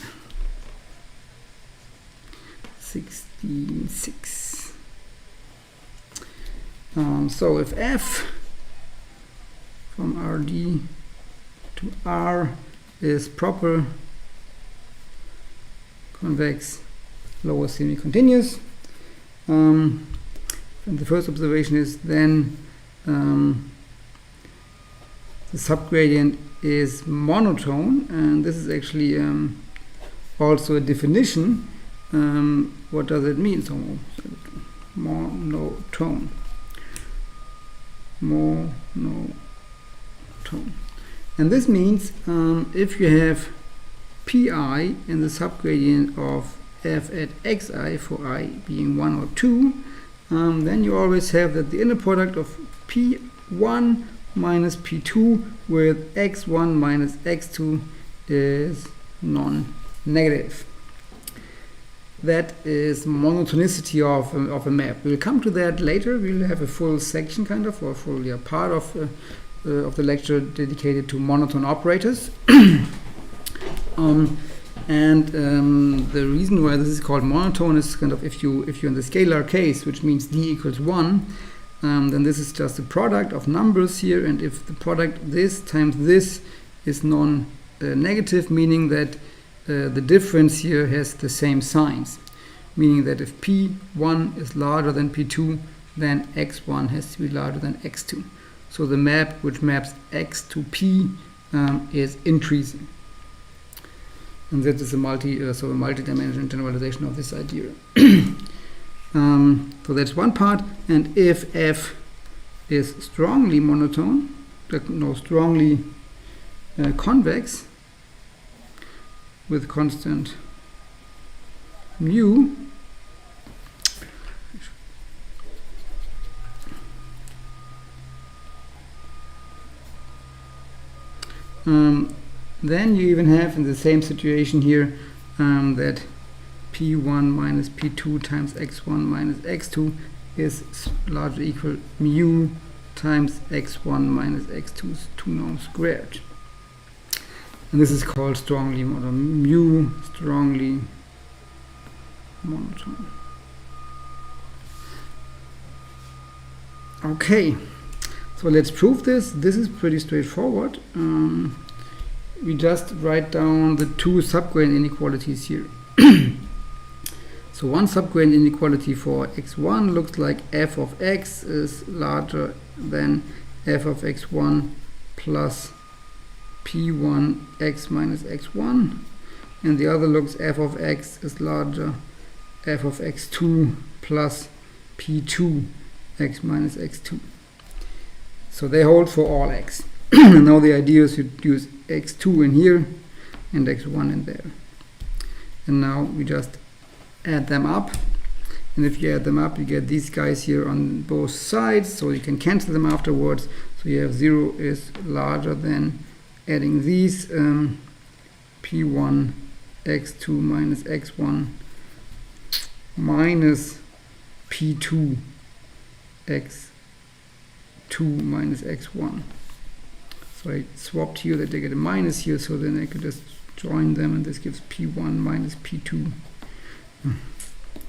16.6. So if f from Rd to R is proper convex lower semi-continuous, and the first observation is then the subgradient is monotone, and this is actually also a definition. What does it mean? So monotone. And this means if you have pi in the subgradient of f at xi, for I being 1 or 2, then you always have that the inner product of p1 minus p2 with x1 minus x2 is non-negative. That is monotonicity of a map. We'll come to that later. We'll have a full section kind of, or a full part of the lecture dedicated to monotone operators. The reason why this is called monotone is kind of if you're in the scalar case, which means d equals 1, then this is just a product of numbers here, and if the product this times this is non-negative, meaning that the difference here has the same signs, meaning that if p1 is larger than p2, then x1 has to be larger than x2. So the map which maps x to p is increasing. And that is a multi-dimensional generalization of this idea. So that's one part. And if f is strongly monotone, strongly convex with constant mu, then you even have in the same situation here that p1 minus p2 times x1 minus x2 is largely equal mu times x1 minus x2's 2 norm squared. And this is called strongly monotone. Mu strongly monotone. Okay, so let's prove this. This is pretty straightforward. We just write down the two subgradient inequalities here. So one subgradient inequality for x1 looks like f of x is larger than f of x1 plus p1 x minus x1, and the other looks f of x is larger f of x2 plus p2 x minus x2. So they hold for all x. And now the idea is to use x2 in here and x1 in there. And now we just add them up. And if you add them up, you get these guys here on both sides, so you can cancel them afterwards. So you have 0 is larger than adding these p1 x2 minus x1 minus p2 x2 minus x1. So I swapped here that they get a minus here, so then I could just join them, and this gives p1 minus p2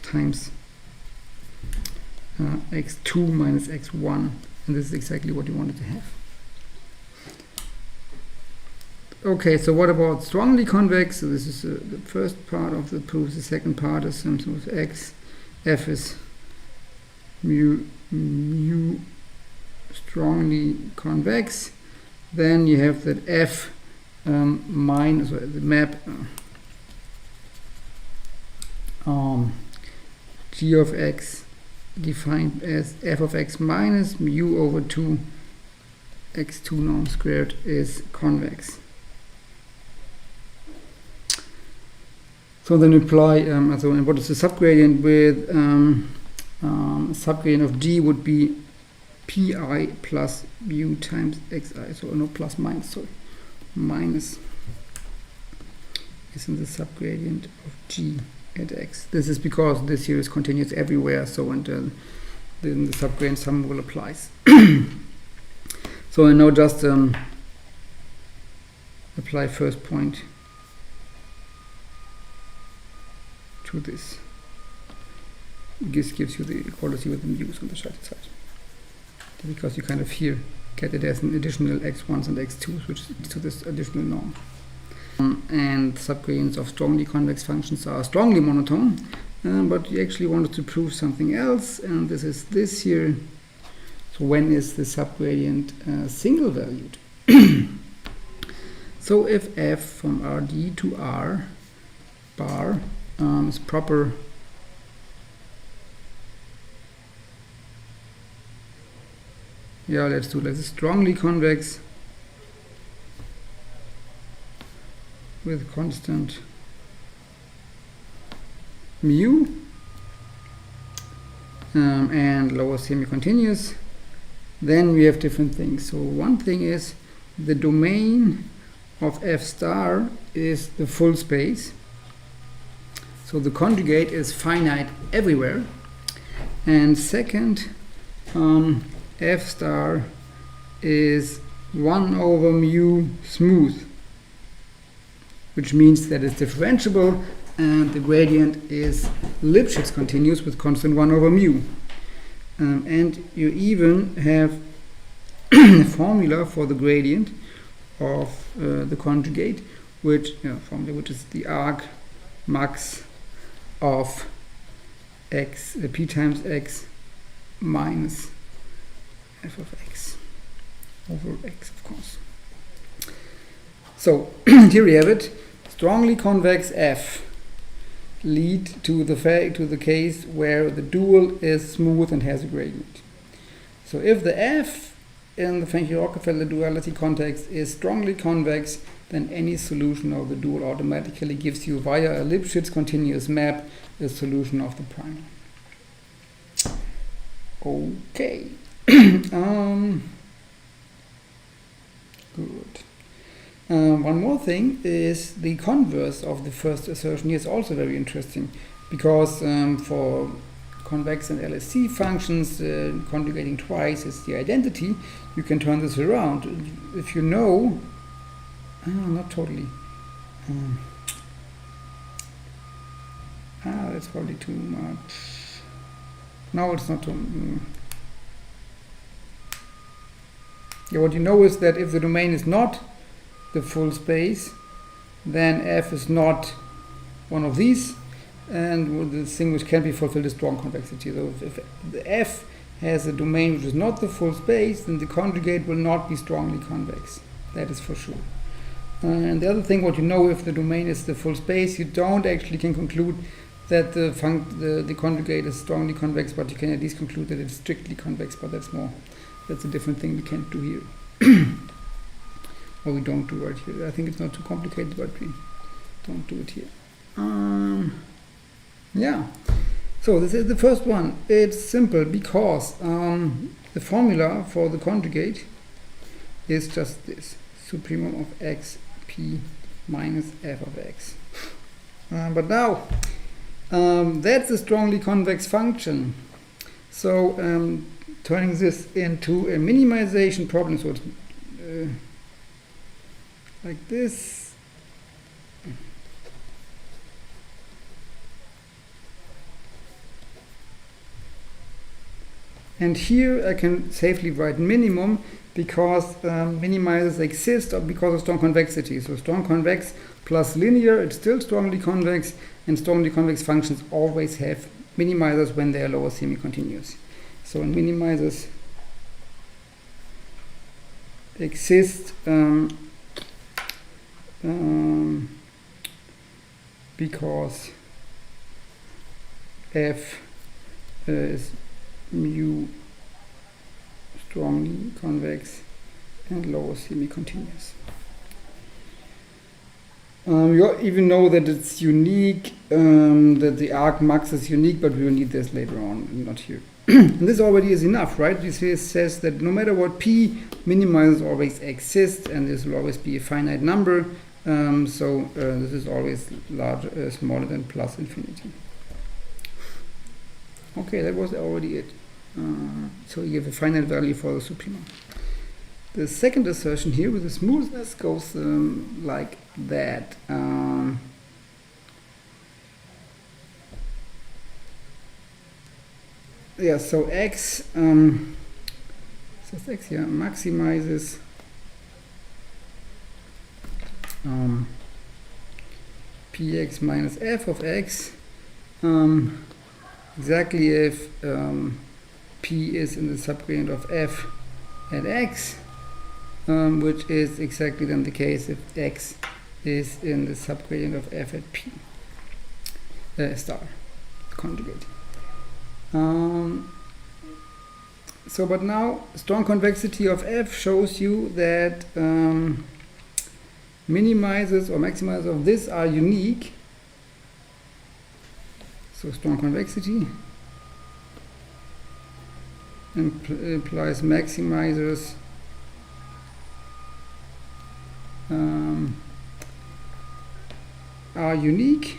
times x2 minus x1, and this is exactly what you wanted to have. Okay, so what about strongly convex? So this is the first part of the proof. The second part is something with x. F is mu strongly convex. Then you have that f minus the map g of x defined as f of x minus mu over 2 x2 norm squared is convex. So then apply, and what is the subgradient with subgradient of g would be pi plus mu times xi, so no plus minus, sorry, minus is in the subgradient of g at x. This is because this here is continuous everywhere, so and then the subgrade sum rule applies. So I now just apply first point to this. This gives you the equality with the mu's on the right side, because you kind of here get it as an additional x1s and x2s, which leads to this additional norm. And subgradients of strongly convex functions are strongly monotone, but you actually wanted to prove something else, and this is this here. So when is the subgradient single valued? So if f from Rd to R bar is proper let's do this, strongly convex with constant mu and lower semi-continuous, then we have different things. So one thing is the domain of f star is the full space, so the conjugate is finite everywhere. And second, f star is 1 over mu smooth, which means that it's differentiable, and the gradient is Lipschitz continuous with constant 1 over mu. And you even have a formula for the gradient of the conjugate, which is the arc max of x p times x minus f of x over x, of course. So here we have it. Strongly convex f lead to the case where the dual is smooth and has a gradient. So if the f in the Fenchel-Rockefeller duality context is strongly convex, then any solution of the dual automatically gives you, via a Lipschitz continuous map, a solution of the primal. Okay. Good. One more thing is the converse of the first assertion here is also very interesting, because for convex and LSC functions, conjugating twice is the identity. You can turn this around. If you know, not totally. That's probably too much. No, it's not too. Yeah, what you know is that if the domain is not the full space, then f is not one of these, and the thing which can be fulfilled is strong convexity. So if the f has a domain which is not the full space, then the conjugate will not be strongly convex. That is for sure. And the other thing, what you know, if the domain is the full space, you don't actually can conclude that the conjugate is strongly convex, but you can at least conclude that it's strictly convex, but that's a different thing we can't do here. Or we don't do right here. I think it's not too complicated, but we don't do it here. Yeah. So this is the first one. It's simple because the formula for the conjugate is just this: supremum of x p minus f of x. But now that's a strongly convex function. So turning this into a minimization problem, so it's like this. And here I can safely write minimum, because minimizers exist because of strong convexity. So strong convex plus linear, it's still strongly convex, and strongly convex functions always have minimizers when they are lower semi-continuous. So minimizers exist because f is mu strongly convex and lower semi-continuous. You even know that it's unique, that the arc max is unique, but we will need this later on, not here. And this already is enough, right? This says that no matter what p, minimizers always exist, and this will always be a finite number. So this is always smaller than plus infinity. Okay, that was already it. So you give a finite value for the supremum. The second assertion here with the smoothness goes like that. Yeah, so x, says x here, maximizes px minus f of x exactly if p is in the subgradient of f at x, which is exactly then the case if x is in the subgradient of f at p star conjugate. So, but now strong convexity of f shows you that minimizers or maximizers of this are unique. So strong convexity implies maximizers are unique.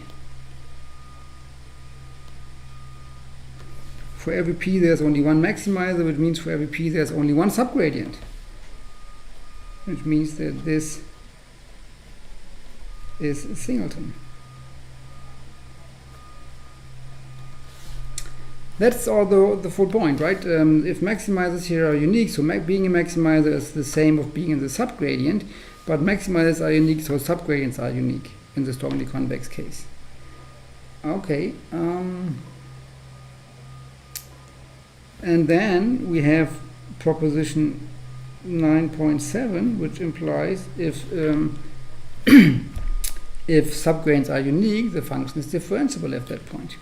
For every p there's only one maximizer, which means for every p there's only one subgradient, which means that this is a singleton. That's all the full point, right? If maximizers here are unique, so being a maximizer is the same of being in the subgradient, but maximizers are unique, so subgradients are unique in the strongly convex case. Okay. And then we have proposition 9.7, which implies if if subgradients are unique, the function is differentiable at that point.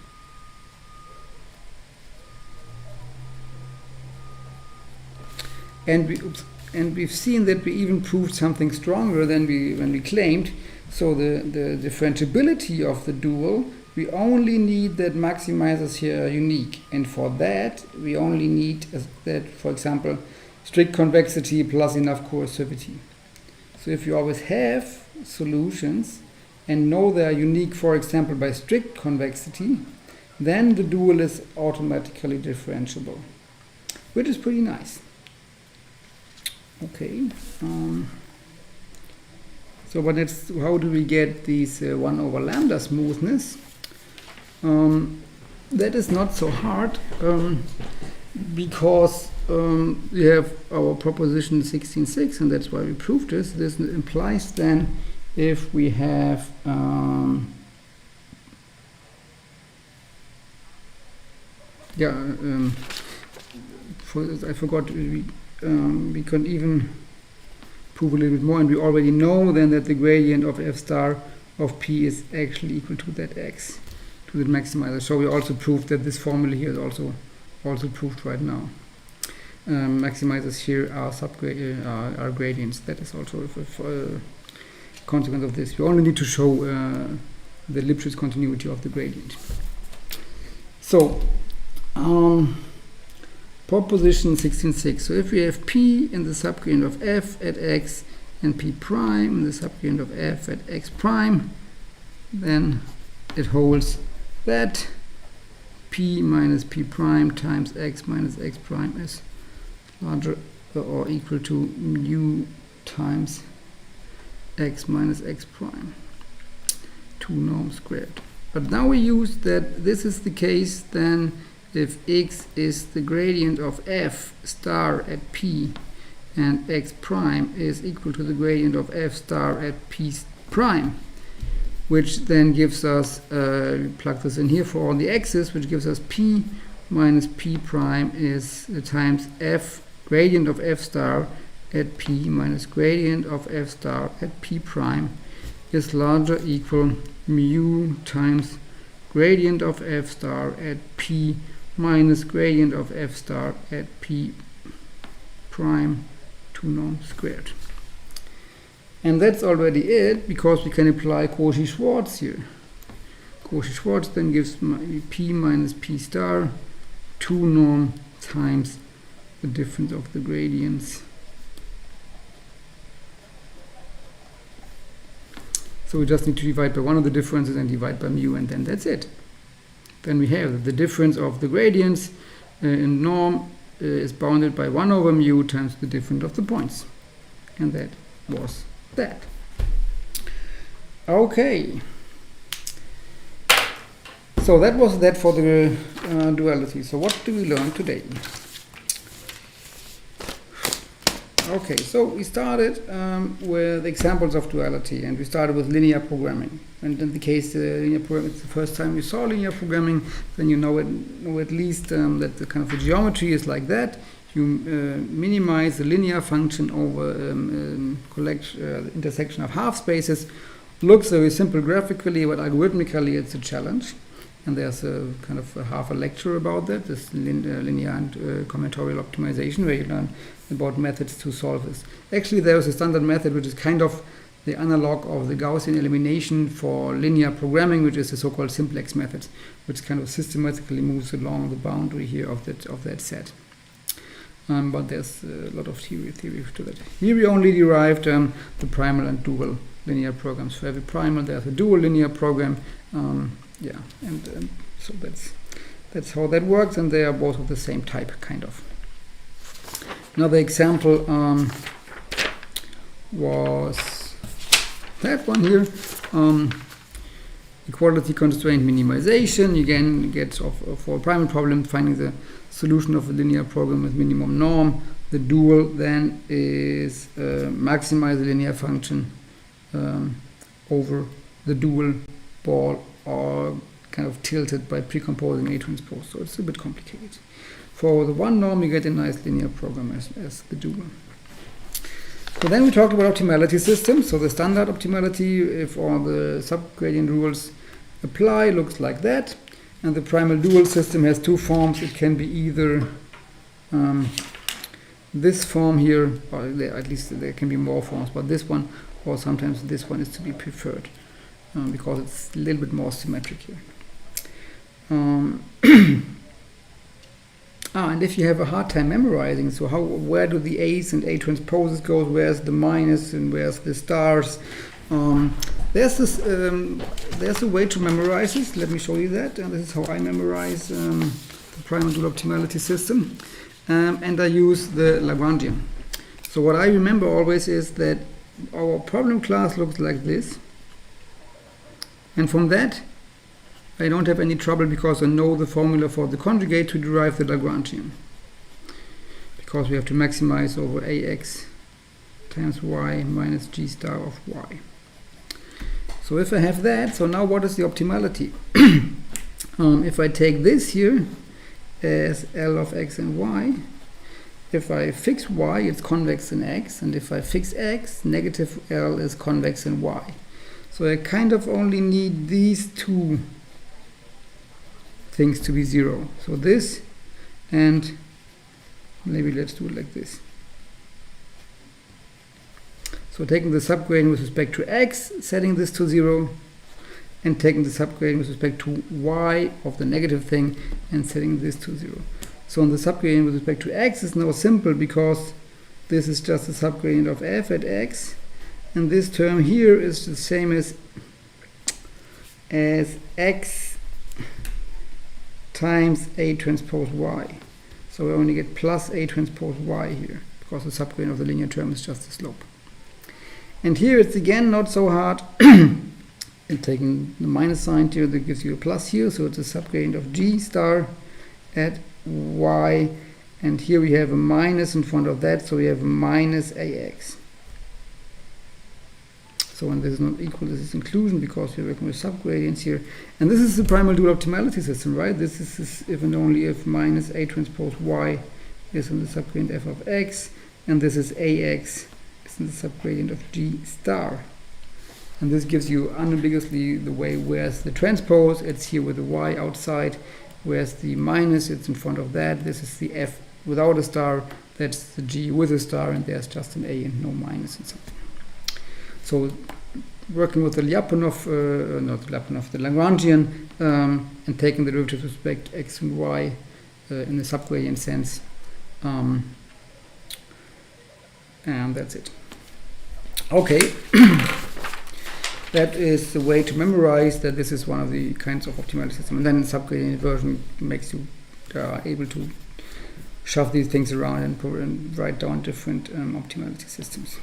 And we've seen that we even proved something stronger than when we claimed. So the differentiability of the dual, we only need that maximizers here are unique, and for that we only need that, for example, strict convexity plus enough coercivity. So if you always have solutions and know they are unique, for example, by strict convexity, then the dual is automatically differentiable, which is pretty nice. Okay. So, but how do we get these 1 over lambda smoothness? That is not so hard, because we have our proposition 16.6, and that's why we proved this. This implies then if we have I forgot, we can even prove a little bit more, and we already know then that the gradient of f star of p is actually equal to that x, to the maximizer. So we also proved that this formula here is also proved right now. Maximizers here are are gradients. That is also a consequence of this. We only need to show the Lipschitz continuity of the gradient. So proposition 16.6. So if we have p in the subgradient of f at x and p prime in the subgradient of f at x prime, then it holds that p minus p prime times x minus x prime is larger or equal to mu times x minus x prime, 2 norm squared. But now we use that this is the case then if x is the gradient of f star at p and x prime is equal to the gradient of f star at p prime, which then gives us, we plug this in here for all the x's, which gives us p minus p prime is times f gradient of f star at p minus gradient of f star at p prime is larger equal mu times gradient of f star at p minus gradient of f star at p prime 2 norm squared. And that's already it, because we can apply Cauchy-Schwarz here. Cauchy-Schwarz then gives p minus p star 2 norm times the difference of the gradients. So we just need to divide by one of the differences and divide by mu, and then that's it. Then we have the difference of the gradients in norm is bounded by 1 over mu times the difference of the points. And that was that. Okay. So that was that for the duality. So what do we learn today? Okay, so we started with examples of duality, and we started with linear programming. And in the case linear programming, it's the first time you saw linear programming, then you know at least that the kind of the geometry is like that. You minimize the linear function over the intersection of half spaces. Looks very simple graphically, but algorithmically it's a challenge. And there's a kind of half a lecture about that, this linear and combinatorial optimization, where you learn about methods to solve this. Actually, there is a standard method which is kind of the analog of the Gaussian elimination for linear programming, which is the so-called simplex method, which kind of systematically moves along the boundary here of that set. But there's a lot of theory to that. Here we only derived the primal and dual linear programs. For every primal, there's a dual linear program. So that's how that works, and they are both of the same type, kind of. Another example was that one here. Equality constraint minimization. Again, you get for a primal problem, finding the solution of a linear program with minimum norm. The dual then is maximize the linear function over the dual ball, or kind of tilted by precomposing A transpose. So it's a bit complicated. For the one norm, you get a nice linear program as the dual. So then we talked about optimality systems. So the standard optimality, if all the subgradient rules apply, looks like that. And the primal dual system has two forms. It can be either this form here, or at least there can be more forms, but this one, or sometimes this one is to be preferred, because it's a little bit more symmetric here. And if you have a hard time memorizing, so where do the A's and A transposes go? Where's the minus and where's the stars? There's a way to memorize this. Let me show you that. And this is how I memorize the primal dual optimality system. And I use the Lagrangian. So what I remember always is that our problem class looks like this. And from that, I don't have any trouble because I know the formula for the conjugate to derive the Lagrangian. Because we have to maximize over AX times Y minus G star of Y. So if I have that, so now what is the optimality? If I take this here as L of X and Y, if I fix Y, it's convex in X, and if I fix X, negative L is convex in Y. So I kind of only need these two things to be 0. So this, and maybe let's do it like this. So taking the subgradient with respect to X, setting this to 0, and taking the subgradient with respect to Y of the negative thing and setting this to 0. So on the subgradient with respect to X is now simple because this is just the subgradient of F at X, and this term here is the same as X times A transpose Y. So we only get plus A transpose Y here, because the subgradient of the linear term is just the slope. And here it's again not so hard. And taking the minus sign here, that gives you a plus here, so it's a subgradient of G star at Y. And here we have a minus in front of that, so we have minus AX. So when this is not equal, this is inclusion, because we're working with subgradients here. And this is the primal dual optimality system, right? This is if and only if minus A transpose Y is in the subgradient F of X, and this is AX is in the subgradient of G star. And this gives you unambiguously the way where's the transpose, it's here with the Y outside, whereas the minus, it's in front of that. This is the F without a star, that's the G with a star, and there's just an A and no minus and something. So working with the Lyapunov, the Lagrangian, and taking the derivative with respect to X and Y in the subgradient sense, and that's it. Okay. That is the way to memorize that this is one of the kinds of optimality system. And then the subgradient inversion makes you able to shove these things around and write down different optimality systems.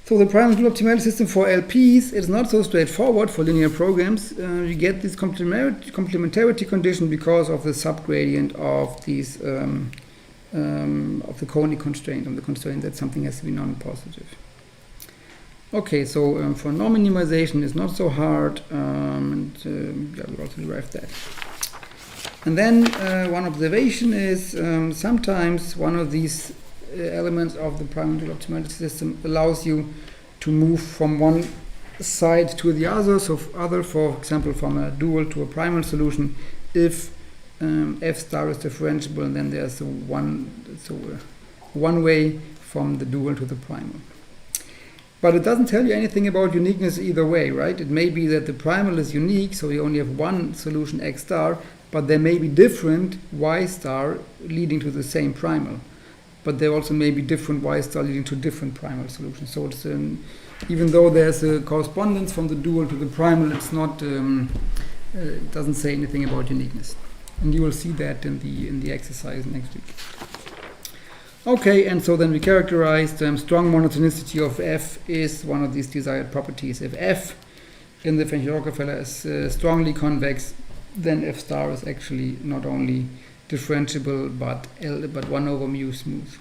So the Primal Dual Optimality system for LPs is not so straightforward for linear programs. You get this complementarity condition because of the subgradient of these of the conic constraint, of the constraint that something has to be non-positive. Okay, so for norm minimization it's not so hard, and we'll also derive that. And then one observation is sometimes one of these elements of the Primal Dual Optimality system allows you to move from one side to the other. So for example, from a dual to a primal solution, if f star is differentiable, and then there's one way from the dual to the primal. But it doesn't tell you anything about uniqueness either way, right? It may be that the primal is unique, so you only have one solution x star, but there may be different y star leading to the same primal. But there also may be different y star leading to different primal solutions. So it's even though there's a correspondence from the dual to the primal, it's not it doesn't say anything about uniqueness. And you will see that in the exercise next week. Okay, and so then we characterized strong monotonicity of f is one of these desired properties. If f in the Fenchel-Rockefeller is strongly convex, then f star is actually not only differentiable but 1 over mu smooth.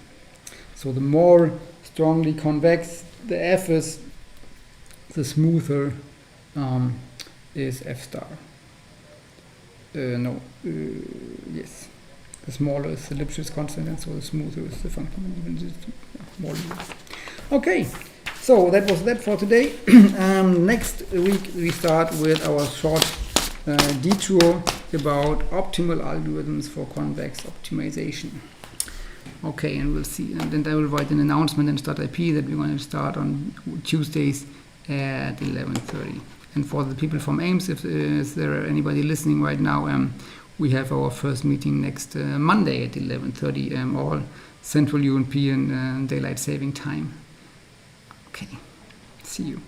So the more strongly convex the f is, the smoother is f star. Yes. The smaller is the Lipschitz constant, and so the smoother is the function. Okay, so that was that for today. Next week we start with our short detour about optimal algorithms for convex optimization. Okay, and we'll see. And then I will write an announcement in StartIP that we're going to start on Tuesdays at 11:30. And for the people from Ames, if there are anybody listening right now, we have our first meeting next Monday at 11:30, all Central European Daylight Saving Time. Okay, see you.